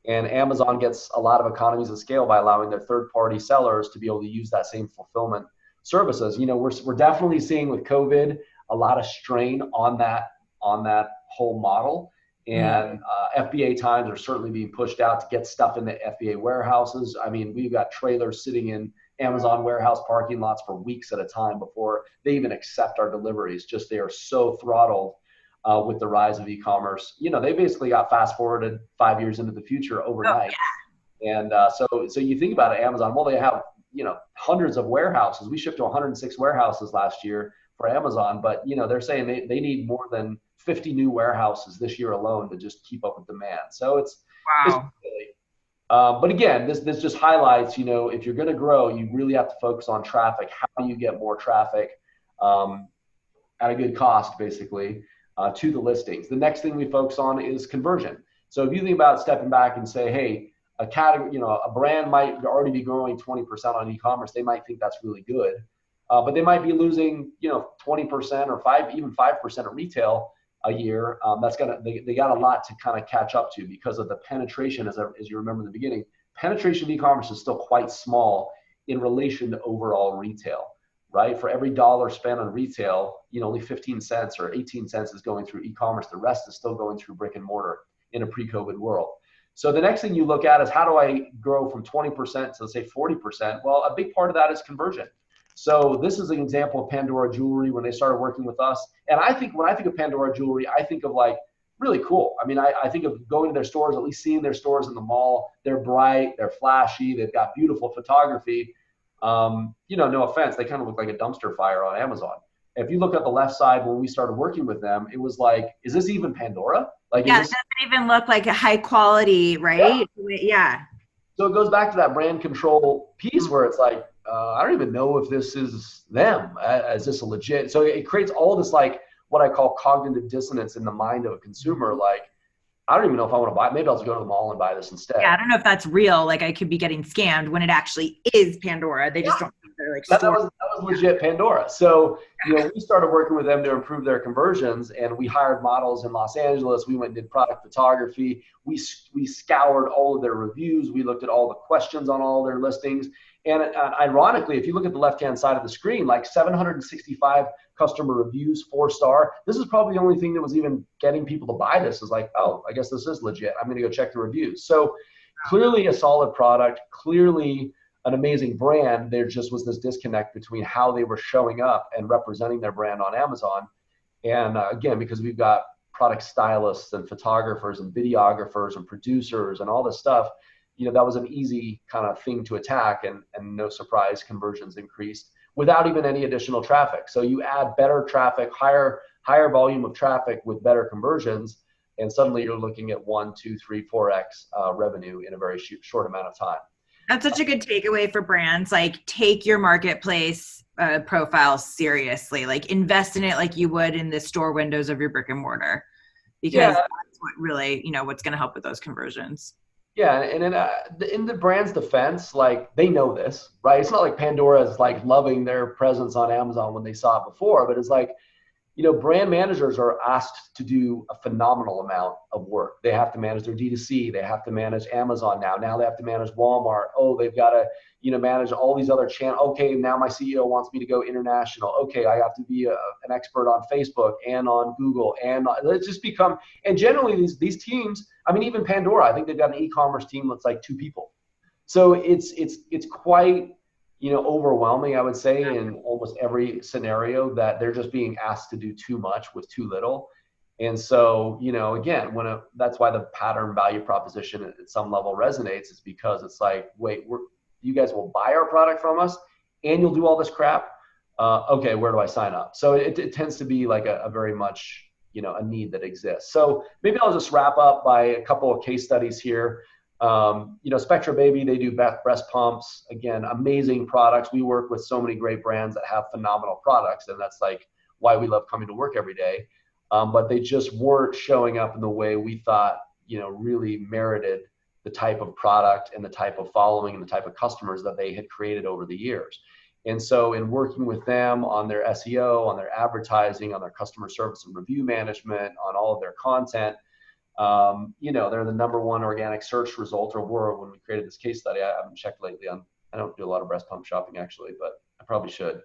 [SPEAKER 2] And Amazon gets a lot of economies of scale by allowing their third-party sellers to be able to use that same fulfillment services. We're definitely seeing with COVID a lot of strain on that whole model. And FBA times are certainly being pushed out to get stuff in the FBA warehouses. I mean, we've got trailers sitting in Amazon warehouse parking lots for weeks at a time before they even accept our deliveries. Just they are so throttled with the rise of e-commerce. They basically got fast forwarded 5 years into the future overnight. Oh, yeah. And so you think about it, Amazon, well, they have hundreds of warehouses. We shipped to 106 warehouses last year for Amazon, but they're saying they need more than 50 new warehouses this year alone to just keep up with demand. So it's really, But again, this just highlights, if you're going to grow, you really have to focus on traffic. How do you get more traffic at a good cost, basically, to the listings? The next thing we focus on is conversion. So if you think about stepping back and say, hey, a category, a brand might already be growing 20% on e-commerce. They might think that's really good, but they might be losing, 20% or even 5% at retail a year. They got a lot to kind of catch up to because of the penetration. As you remember in the beginning, penetration of e-commerce is still quite small in relation to overall retail, right? For every dollar spent on retail, only 15 cents or 18 cents is going through e-commerce. The rest is still going through brick and mortar in a pre-COVID world. So the next thing you look at is, how do I grow from 20% to, say, 40%? Well, a big part of that is conversion. So this is an example of Pandora Jewelry when they started working with us. And when I think of Pandora Jewelry, I think of like really cool. I mean, I think of going to their stores, at least seeing their stores in the mall. They're bright, they're flashy, they've got beautiful photography. No offense, they kind of look like a dumpster fire on Amazon. If you look at the left side, when we started working with them, it was like, is this even Pandora? Like,
[SPEAKER 1] yeah, it doesn't even look like a high quality, right? Yeah.
[SPEAKER 2] So it goes back to that brand control piece where it's like, I don't even know if this is them. Is this a legit? So it creates all this, like, what I call cognitive dissonance in the mind of a consumer. Like, I don't even know if I want to buy it. Maybe I'll just go to the mall and buy this instead.
[SPEAKER 1] Yeah, I don't know if that's real. Like, I could be getting scammed when it actually is Pandora. They just don't think they're like
[SPEAKER 2] that was legit Pandora. So, we started working with them to improve their conversions, and we hired models in Los Angeles. We went and did product photography. We scoured all of their reviews. We looked at all the questions on all their listings. And ironically, if you look at the left-hand side of the screen, like 765 customer reviews, 4-star. This is probably the only thing that was even getting people to buy this, is like, oh, I guess this is legit. I'm going to go check the reviews. So clearly a solid product, clearly an amazing brand. There just was this disconnect between how they were showing up and representing their brand on Amazon. And again, because we've got product stylists and photographers and videographers and producers and all this stuff, that was an easy kind of thing to attack, and no surprise, conversions increased without even any additional traffic. So you add better traffic, higher volume of traffic with better conversions, and suddenly you're looking at 1, 2, 3, 4x revenue in a very short amount of time.
[SPEAKER 1] That's such a good takeaway for brands. Like, take your marketplace profile seriously. Like, invest in it like you would in the store windows of your brick and mortar, because that's what really, what's going to help with those conversions.
[SPEAKER 2] Yeah, and in the brand's defense, like, they know this, right? It's not like Pandora is like loving their presence on Amazon when they saw it before, but it's like, brand managers are asked to do a phenomenal amount of work. They have to manage their D2C. They have to manage Amazon now. Now they have to manage Walmart. Oh, they've got to, manage all these other channels. Okay, now my CEO wants me to go international. Okay, I have to be an expert on Facebook and on Google. And it's just become, and generally these teams, I mean, even Pandora, I think they've got an e-commerce team that's like 2 people. So it's quite, overwhelming, I would say, in almost every scenario, that they're just being asked to do too much with too little. And so, again, that's why the pattern value proposition at some level resonates, is because it's like, wait, you guys will buy our product from us and you'll do all this crap? Okay, where do I sign up? So it tends to be like a very much, a need that exists. So maybe I'll just wrap up by a couple of case studies here. Spectra Baby, they do breast pumps. Again, amazing products. We work with so many great brands that have phenomenal products, and that's like why we love coming to work every day. But they just weren't showing up in the way we thought, really merited the type of product and the type of following and the type of customers that they had created over the years. And so in working with them on their SEO, on their advertising, on their customer service and review management, on all of their content, they're the #1 organic search result, or were when we created this case study. I haven't checked lately I don't do a lot of breast pump shopping actually, but I probably should.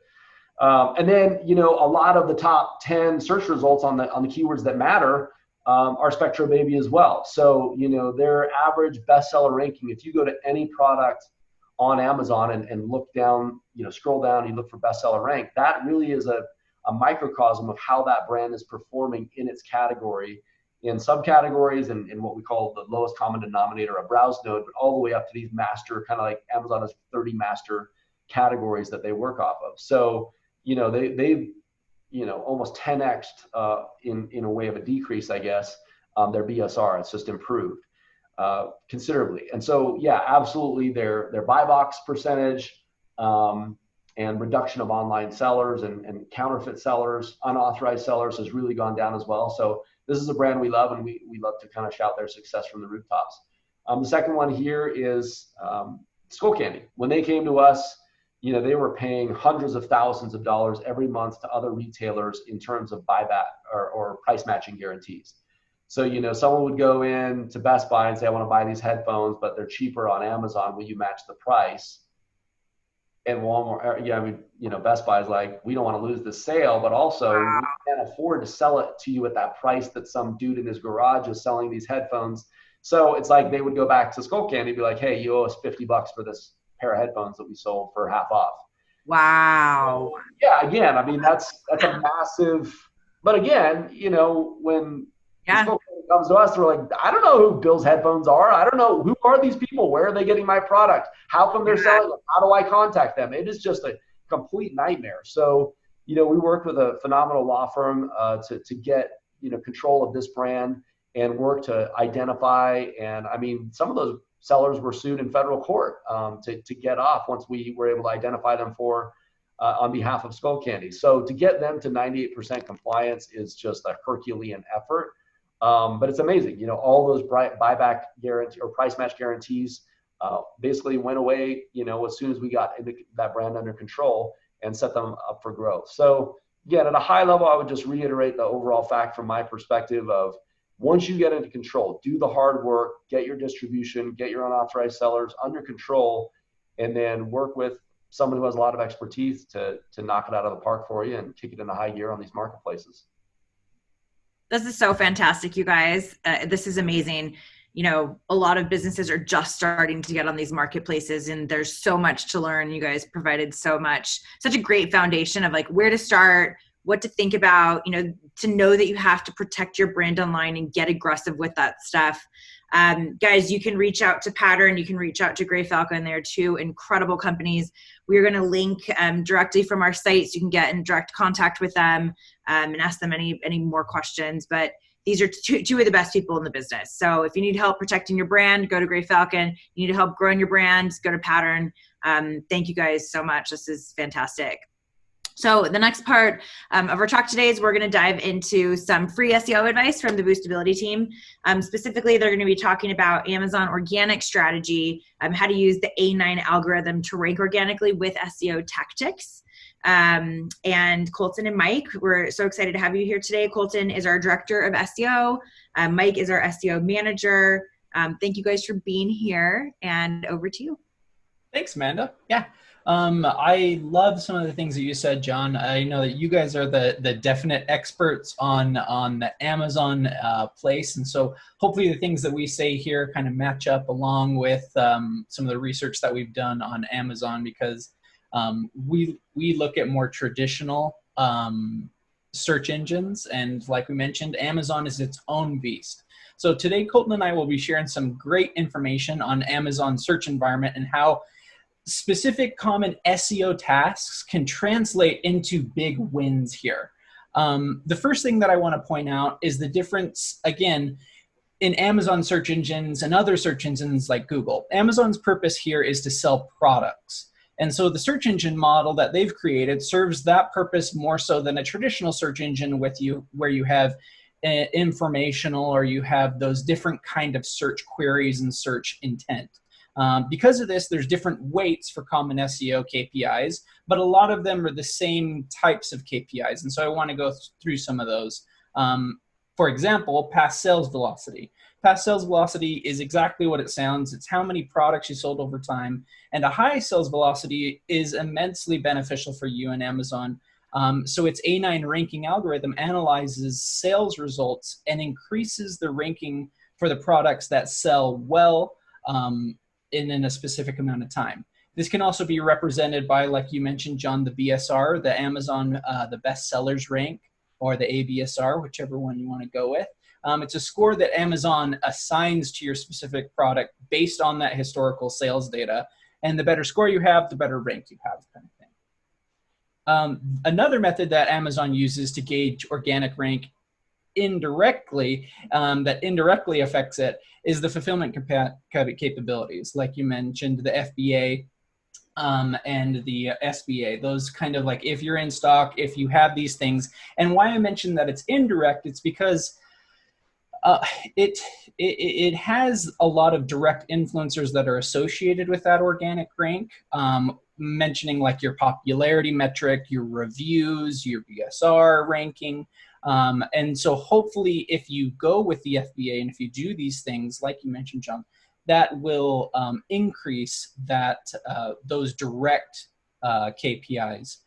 [SPEAKER 2] And then, a lot of the top 10 search results on the keywords that matter are Spectra Baby as well. So, their average bestseller ranking, if you go to any product on Amazon and look down, scroll down, you look for bestseller rank, that really is a microcosm of how that brand is performing in its category, in subcategories, and in what we call the lowest common denominator, a browse node, but all the way up to these master, kind of like Amazon has 30 master categories that they work off of. So, they've almost 10x'd in a way of a decrease, I guess, their BSR. It's just improved. considerably. And so, yeah, absolutely, their buy box percentage and reduction of online sellers and counterfeit sellers, unauthorized sellers has really gone down as well. So this is a brand we love, and we love to kind of shout their success from the rooftops. The second one here is Skullcandy. When they came to us, they were paying hundreds of thousands of dollars every month to other retailers in terms of buyback or price matching guarantees. So, someone would go in to Best Buy and say, I want to buy these headphones, but they're cheaper on Amazon. Will you match the price? And Walmart, Best Buy is like, we don't want to lose the sale, but also we can't afford to sell it to you at that price that some dude in his garage is selling these headphones. So it's like they would go back to Skullcandy and be like, hey, you owe us $50 for this pair of headphones that we sold for half off.
[SPEAKER 1] Wow.
[SPEAKER 2] So, yeah, again, I mean, that's a massive, but again, when Skullcandy comes to us, they're like, I don't know who Bill's headphones are. I don't know, who are these people? Where are they getting my product? How come they're selling them? How do I contact them? It is just a complete nightmare. So, we worked with a phenomenal law firm to get, control of this brand and work to identify. And I mean, some of those sellers were sued in federal court to get off once we were able to identify them on behalf of Skullcandy. So to get them to 98% compliance is just a Herculean effort. But it's amazing, all those buyback guarantee or price match guarantees basically went away, as soon as we got that brand under control and set them up for growth. So again, at a high level, I would just reiterate the overall fact from my perspective of, once you get into control, do the hard work, get your distribution, get your unauthorized sellers under control, and then work with someone who has a lot of expertise to knock it out of the park for you and kick it into high gear on these marketplaces.
[SPEAKER 1] This is so fantastic, you guys. This is amazing. A lot of businesses are just starting to get on these marketplaces, and there's so much to learn. You guys provided such a great foundation of like where to start, what to think about, to know that you have to protect your brand online and get aggressive with that stuff. Guys, you can reach out to Pattern. You can reach out to GrayFalkon. They're two incredible companies. We're going to link directly from our site, so you can get in direct contact with them and ask them any more questions. But these are two of the best people in the business. So if you need help protecting your brand, go to GrayFalkon. You need help growing your brand, go to Pattern. Thank you guys so much. This is fantastic. So the next part of our talk today is we're going to dive into some free SEO advice from the Boostability team. Specifically, they're going to be talking about Amazon organic strategy, how to use the A9 algorithm to rank organically with SEO tactics. And Colton and Mike, we're so excited to have you here today. Colton is our director of SEO. Mike is our SEO manager. Thank you guys for being here, and over to you.
[SPEAKER 4] Thanks, Amanda. Yeah. I love some of the things that you said, John. I know that you guys are the definite experts on the Amazon place. And so hopefully the things that we say here kind of match up along with some of the research that we've done on Amazon, because we look at more traditional search engines. And like we mentioned, Amazon is its own beast. So today, Colton and I will be sharing some great information on Amazon search environment and how specific common SEO tasks can translate into big wins here. The first thing that I want to point out is the difference, again, in Amazon search engines and other search engines like Google. Amazon's purpose here is to sell products. And so the search engine model that they've created serves that purpose more so than a traditional search engine where you have informational or you have those different kind of search queries and search intent. Because of this, there's different weights for common SEO KPIs, but a lot of them are the same types of KPIs. And so I want to go through some of those. For example, past sales velocity. Past sales velocity is exactly what it sounds. It's how many products you sold over time. And a high sales velocity is immensely beneficial for you and Amazon. So its A9 ranking algorithm analyzes sales results and increases the ranking for the products that sell well in a specific amount of time. This can also be represented by, like you mentioned, John, the BSR, the Amazon, the best sellers rank, or the ABSR, whichever one you want to go with. It's a score that Amazon assigns to your specific product based on that historical sales data. And the better score you have, the better rank you have, kind of thing. Another method that Amazon uses to gauge organic rank indirectly affects it is the fulfillment capabilities, like you mentioned, the FBA and the SBA. Those kind of like, if you're in stock, if you have these things. And why I mentioned that it's indirect, it's because it has a lot of direct influencers that are associated with that organic rank, mentioning like your popularity metric, your reviews, your BSR ranking. And so hopefully if you go with the FBA and if you do these things, like you mentioned, John, that will increase that those direct KPIs.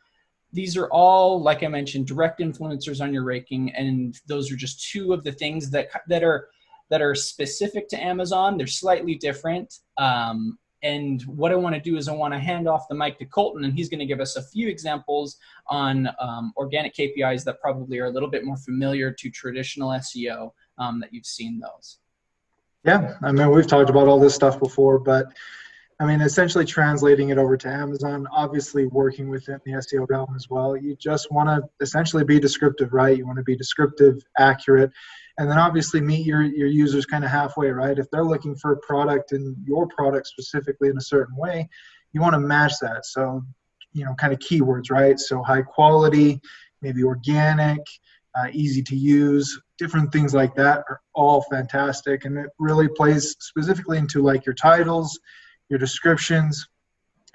[SPEAKER 4] These are all, like I mentioned, direct influencers on your ranking, and those are just two of the things that are specific to Amazon. They're slightly different. And what I want to do is I want to hand off the mic to Colton, and he's going to give us a few examples on organic KPIs that probably are a little bit more familiar to traditional SEO that you've seen those.
[SPEAKER 5] Yeah, I mean, we've talked about all this stuff before, but I mean, essentially translating it over to Amazon, obviously working within the SEO realm as well. You just want to essentially be descriptive, right? You want to be descriptive, accurate, and then obviously meet your users kind of halfway, right? If they're looking for a product and your product specifically in a certain way, you want to match that. So, you know, kind of keywords, right? So high quality, maybe organic, easy to use, different things like that are all fantastic. And it really plays specifically into like your titles, your descriptions.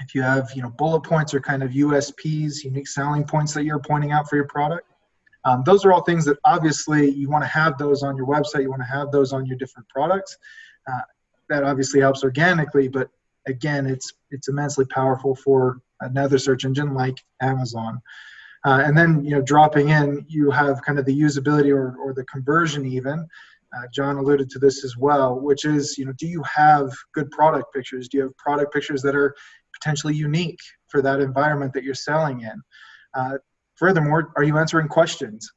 [SPEAKER 5] If you have, you know, bullet points or kind of USPs, unique selling points that you're pointing out for your product, those are all things that obviously you want to have those on your website. You want to have those on your different products. That obviously helps organically, but again, it's immensely powerful for another search engine like Amazon. And then, you know, dropping in, you have kind of the usability or the conversion even. John alluded to this as well, which is, you know, do you have good product pictures? Do you have product pictures that are potentially unique for that environment that you're selling in? Furthermore, are you answering questions?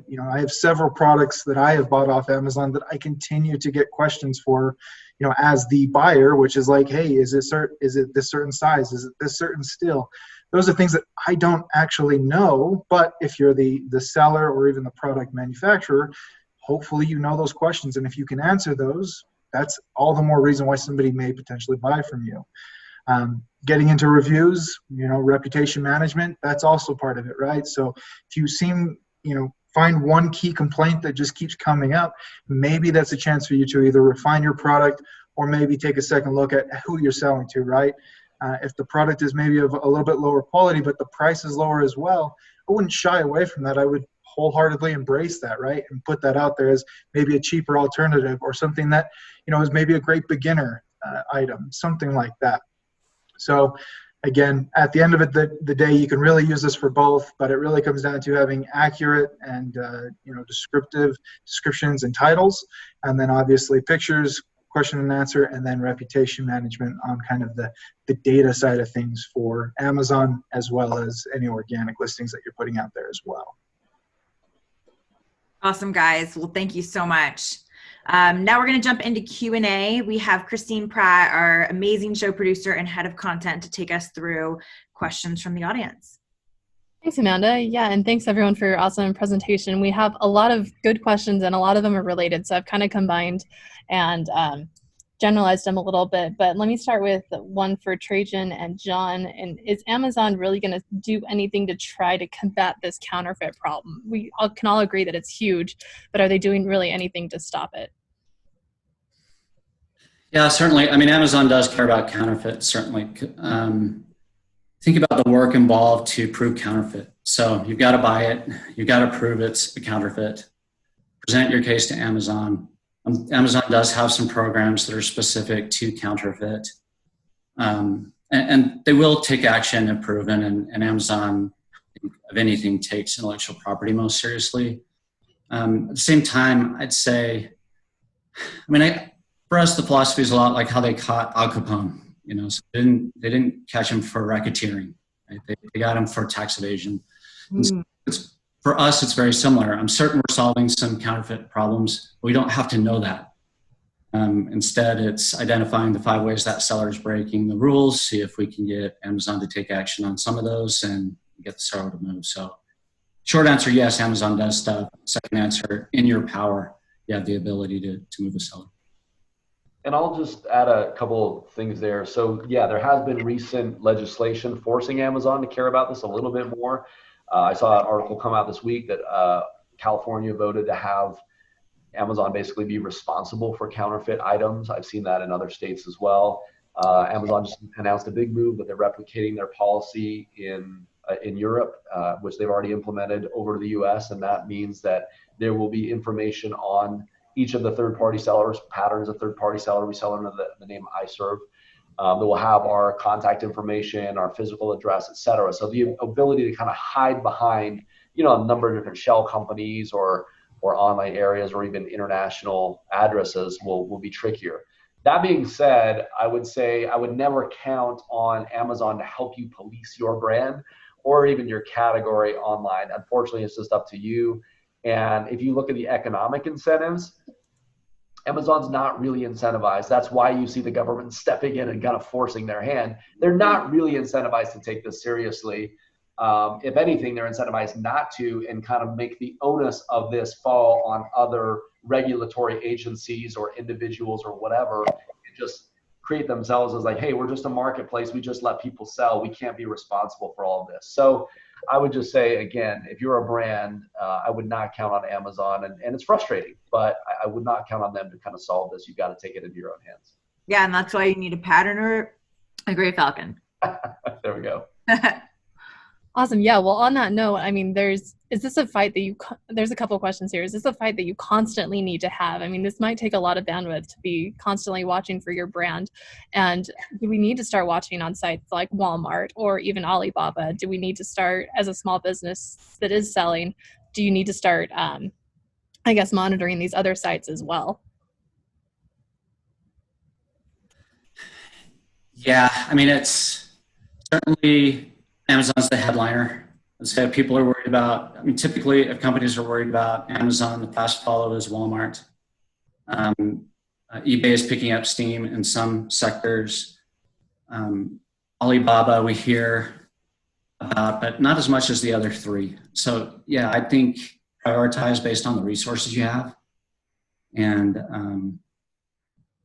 [SPEAKER 5] You know, I have several products that I have bought off Amazon that I continue to get questions for, you know, as the buyer, which is like, hey, is it this certain size? Is it this certain still? Those are things that I don't actually know, but if you're the seller or even the product manufacturer, hopefully you know those questions. And if you can answer those, that's all the more reason why somebody may potentially buy from you. Getting into reviews, you know, reputation management, that's also part of it, right? So if you find one key complaint that just keeps coming up, maybe that's a chance for you to either refine your product or maybe take a second look at who you're selling to, right? If the product is maybe of a little bit lower quality, but the price is lower as well, I wouldn't shy away from that. I would wholeheartedly embrace that, right? And put that out there as maybe a cheaper alternative or something that, you know, is maybe a great beginner item, something like that. So again, at the end of the day, you can really use this for both, but it really comes down to having accurate and, you know, descriptive descriptions and titles, and then obviously pictures, question and answer, and then reputation management on kind of the data side of things for Amazon, as well as any organic listings that you're putting out there as well.
[SPEAKER 1] Awesome, guys. Well, thank you so much. Now we're going to jump into Q&A. We have Christine Pratt, our amazing show producer and head of content, to take us through questions from the audience.
[SPEAKER 6] Thanks, Amanda. Yeah, and thanks everyone for your awesome presentation. We have a lot of good questions and a lot of them are related, so I've kind of combined and generalized them a little bit. But let me start with one for Trajan and John. And is Amazon really going to do anything to try to combat this counterfeit problem? We can all agree that it's huge, but are they doing really anything to stop it?
[SPEAKER 3] Yeah, certainly. I mean, Amazon does care about counterfeit, certainly. Think about the work involved to prove counterfeit. So you've got to buy it. You've got to prove it's a counterfeit. Present your case to Amazon. Amazon does have some programs that are specific to counterfeit. And they will take action if proven. And Amazon, if anything, takes intellectual property most seriously. At the same time, I'd say, for us, the philosophy is a lot like how they caught Al Capone. You know, so they didn't catch him for racketeering. Right? They got him for tax evasion. For us, it's very similar. I'm certain we're solving some counterfeit problems. But we don't have to know that. Instead, it's identifying the 5 ways that seller is breaking the rules, see if we can get Amazon to take action on some of those and get the seller to move. So short answer, yes, Amazon does stuff. Second answer, in your power, you have the ability to move a seller.
[SPEAKER 2] And I'll just add a couple of things there. So yeah, there has been recent legislation forcing Amazon to care about this a little bit more. I saw an article come out this week that California voted to have Amazon basically be responsible for counterfeit items. I've seen that in other states as well. Amazon just announced a big move, but they're replicating their policy in Europe, which they've already implemented over to the US. And that means that there will be information on each of the third-party sellers, patterns of third-party seller. We sell under the name iServe. That will have our contact information, our physical address, et cetera. So the ability to kind of hide behind, a number of different shell companies or online areas or even international addresses will be trickier. That being said, I would say I would never count on Amazon to help you police your brand or even your category online. Unfortunately, it's just up to you. And if you look at the economic incentives, Amazon's not really incentivized. That's why you see the government stepping in and kind of forcing their hand. They're not really incentivized to take this seriously. If anything, they're incentivized not to and kind of make the onus of this fall on other regulatory agencies or individuals or whatever, and just create themselves as like, hey, we're just a marketplace. We just let people sell. We can't be responsible for all of this. So I would just say, again, if you're a brand, I would not count on Amazon. And it's frustrating, but I would not count on them to kind of solve this. You've got to take it into your own hands.
[SPEAKER 1] Yeah, and that's why you need a pattern or a GrayFalkon.
[SPEAKER 2] There we go.
[SPEAKER 6] Awesome. Yeah. Well, on that note, I mean, is this a fight that there's a couple of questions here. Is this a fight that you constantly need to have? I mean, this might take a lot of bandwidth to be constantly watching for your brand. And do we need to start watching on sites like Walmart or even Alibaba? Do we need to start as a small business that is selling? Do you need to start, monitoring these other sites as well?
[SPEAKER 3] Yeah. I mean, it's certainly Amazon's the headliner. So people are worried about, typically if companies are worried about Amazon, the fast follow is Walmart. eBay is picking up steam in some sectors. Alibaba we hear about, but not as much as the other three. So yeah, I think prioritize based on the resources you have. And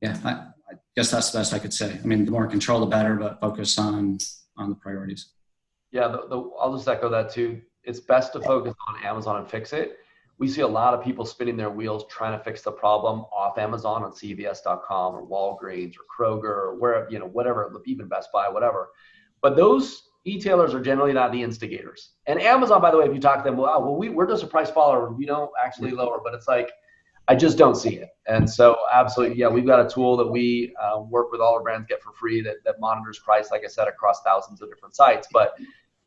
[SPEAKER 3] I guess that's the best I could say. I mean, the more control, the better, but focus on the priorities.
[SPEAKER 2] Yeah, I'll just echo that too. It's best to focus on Amazon and fix it. We see a lot of people spinning their wheels trying to fix the problem off Amazon on CVS.com or Walgreens or Kroger or wherever, whatever, even Best Buy, whatever. But those e-tailers are generally not the instigators. And Amazon, by the way, if you talk to them, we're just a price follower. We don't actually lower, but it's like, I just don't see it. And so absolutely, yeah, we've got a tool that we work with all our brands get for free that monitors price, like I said, across thousands of different sites. But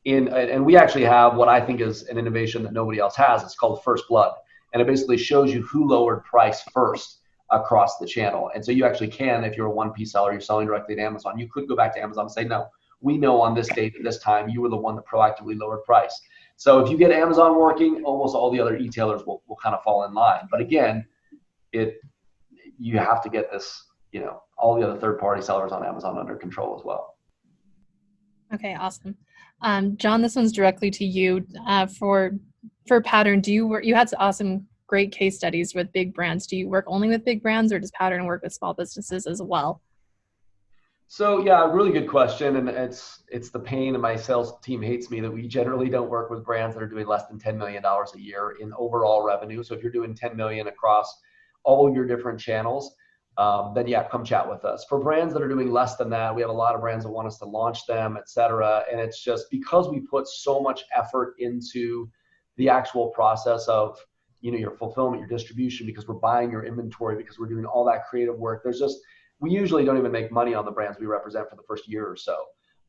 [SPEAKER 2] and we actually have what I think is an innovation that nobody else has. It's called First Blood. And it basically shows you who lowered price first across the channel. And so you actually can, if you're a 1P seller, you're selling directly to Amazon, you could go back to Amazon and say, no, we know on this date at this time, you were the one that proactively lowered price. So if you get Amazon working, almost all the other e-tailers will kind of fall in line. But again, you have to get this, all the other third-party sellers on Amazon under control as well.
[SPEAKER 6] Okay, awesome. John, this one's directly to you. For Pattern, you had some awesome, great case studies with big brands. Do you work only with big brands, or does Pattern work with small businesses as well?
[SPEAKER 2] So yeah, really good question. And it's the pain, and my sales team hates me that we generally don't work with brands that are doing less than $10 million a year in overall revenue. So if you're doing 10 million across all of your different channels, then yeah, come chat with us. For brands that are doing less than that, we have a lot of brands that want us to launch them, et cetera. And it's just because we put so much effort into the actual process of, your fulfillment, your distribution, because we're buying your inventory, because we're doing all that creative work. We usually don't even make money on the brands we represent for the first year or so.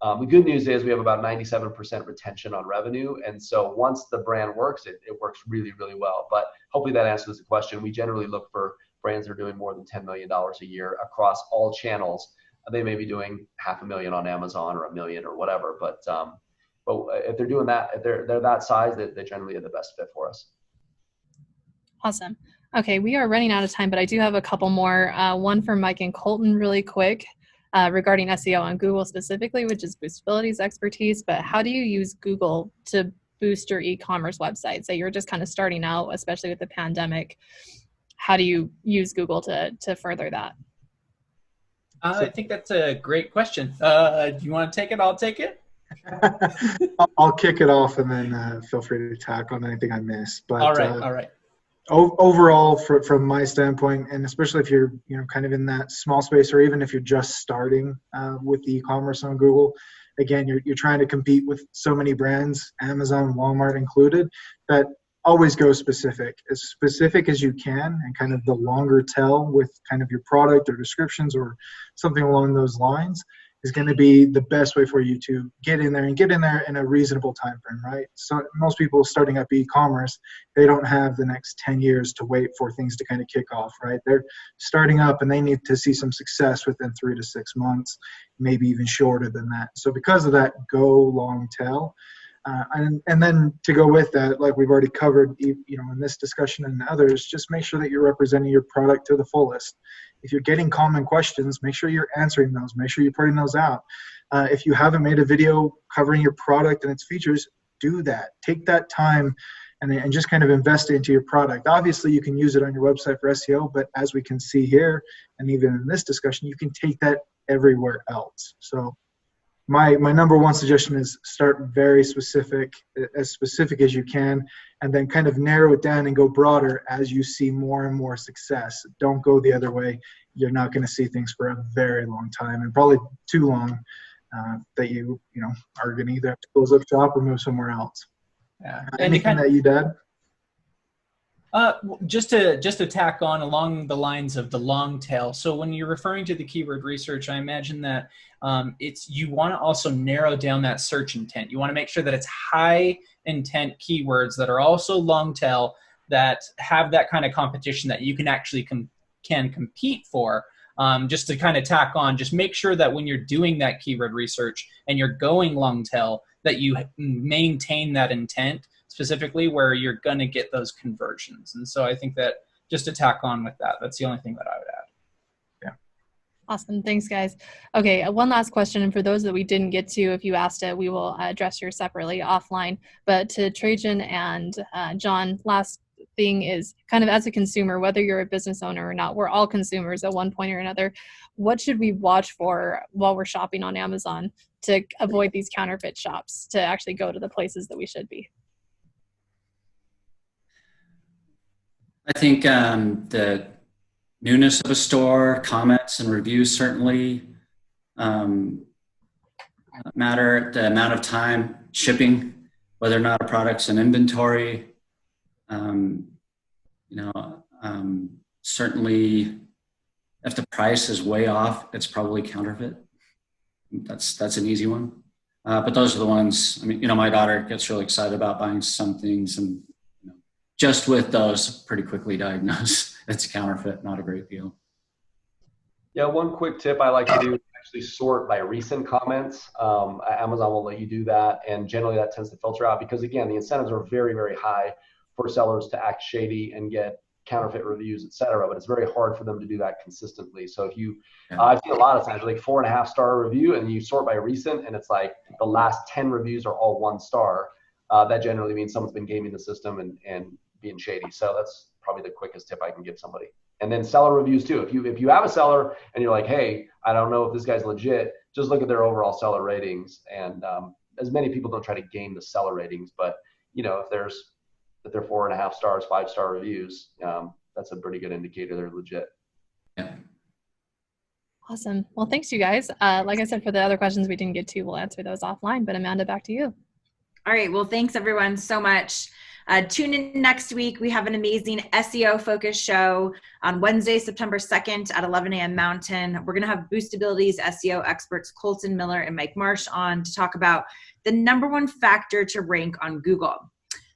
[SPEAKER 2] The good news is we have about 97% retention on revenue. And so once the brand works, it works really, really well. But hopefully that answers the question. We generally look for brands that are doing more than $10 million a year across all channels. They may be doing $500,000 on Amazon or $1 million or whatever. But if they're doing that, if they're that size, they generally are the best fit for us.
[SPEAKER 6] Awesome. Okay, we are running out of time, but I do have a couple more. One from Mike and Colton really quick regarding SEO on Google specifically, which is Boostability's expertise. But how do you use Google to boost your e-commerce website? Say you're just kind of starting out, especially with the pandemic. How do you use Google to further that?
[SPEAKER 4] I think that's a great question. Do you want to take it? I'll take it.
[SPEAKER 5] I'll kick it off, and then feel free to tack on anything I miss. But
[SPEAKER 4] All right.
[SPEAKER 5] Overall, from my standpoint, and especially if you're kind of in that small space, or even if you're just starting with the e-commerce on Google, again, you're trying to compete with so many brands, Amazon, Walmart included, that always go specific as you can, and kind of the longer tail with kind of your product or descriptions or something along those lines is going to be the best way for you to get in there in a reasonable time frame, right? So most people starting up e-commerce, they don't have the next 10 years to wait for things to kind of kick off, right? They're starting up and they need to see some success within 3 to 6 months, maybe even shorter than that. So because of that, go long tail. And then to go with that, like we've already covered, in this discussion and others, just make sure that you're representing your product to the fullest. If you're getting common questions, make sure you're answering those. Make sure you're putting those out. If you haven't made a video covering your product and its features, do that. Take that time and just kind of invest into your product. Obviously, you can use it on your website for SEO, but as we can see here, and even in this discussion, you can take that everywhere else. So my number one suggestion is start very specific as you can, and then kind of narrow it down and go broader as you see more and more success. Don't go the other way. You're not going to see things for a very long time, and probably too long, that you are going to either have to close up shop or move somewhere else.
[SPEAKER 4] Yeah.
[SPEAKER 5] Anything that you'd add?
[SPEAKER 4] Just to tack on along the lines of the long tail. So when you're referring to the keyword research, I imagine that you want to also narrow down that search intent. You want to make sure that it's high intent keywords that are also long tail, that have that kind of competition that you can actually can compete for. Just to kind of tack on, just make sure that when you're doing that keyword research and you're going long tail, that you maintain that intent specifically where you're going to get those conversions. And so I think that just to tack on with that, that's the only thing that I would add.
[SPEAKER 5] Yeah.
[SPEAKER 6] Awesome. Thanks, guys. Okay, one last question. And for those that we didn't get to, if you asked it, we will address yours separately offline. But to Trajan and John, last thing is kind of as a consumer, whether you're a business owner or not, we're all consumers at one point or another. What should we watch for while we're shopping on Amazon to avoid these counterfeit shops, to actually go to the places that we should be?
[SPEAKER 3] I think the newness of a store, comments and reviews certainly matter. The amount of time shipping, whether or not a product's in inventory, certainly if the price is way off, it's probably counterfeit. That's an easy one. But those are the ones. I mean, my daughter gets really excited about buying some things, and just with those, pretty quickly diagnose it's a counterfeit, not a great deal.
[SPEAKER 2] Yeah, one quick tip I like to do is actually sort by recent comments. Amazon will let you do that, and generally that tends to filter out because, again, the incentives are very, very high for sellers to act shady and get counterfeit reviews, et cetera, but it's very hard for them to do that consistently. So if you, I've seen a lot of times like 4.5-star review, and you sort by recent, and it's like the last 10 reviews are all 1 star. That generally means someone's been gaming the system and being shady. So that's probably the quickest tip I can give somebody. And then seller reviews too. If you have a seller and you're like, hey, I don't know if this guy's legit, just look at their overall seller ratings. And as many people don't try to game the seller ratings, but if they're 4.5 stars, 5-star reviews, that's a pretty good indicator they're legit.
[SPEAKER 3] Yeah.
[SPEAKER 6] Awesome. Well, thanks you guys. Like I said, for the other questions we didn't get to, we'll answer those offline, but Amanda, back to you.
[SPEAKER 1] All right. Well, thanks everyone so much. Tune in next week. We have an amazing SEO focused show on Wednesday, September 2nd at 11 a.m. Mountain. We're going to have Boostability's SEO experts, Colton Miller and Mike Marsh, on to talk about the #1 factor to rank on Google.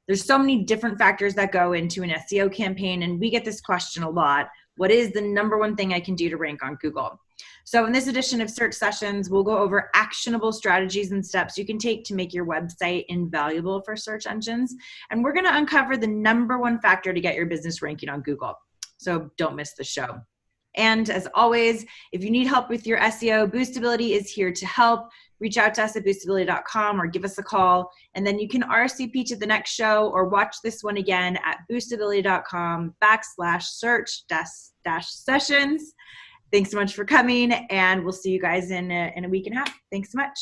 [SPEAKER 1] There's so many different factors that go into an SEO campaign, and we get this question a lot. What is the #1 thing I can do to rank on Google? So in this edition of Search Sessions, we'll go over actionable strategies and steps you can take to make your website invaluable for search engines. And we're going to uncover the #1 factor to get your business ranking on Google. So don't miss the show. And as always, if you need help with your SEO, Boostability is here to help. Reach out to us at boostability.com or give us a call. And then you can RSVP to the next show or watch this one again at boostability.com/search-sessions. Thanks so much for coming, and we'll see you guys in a week and a half. Thanks so much.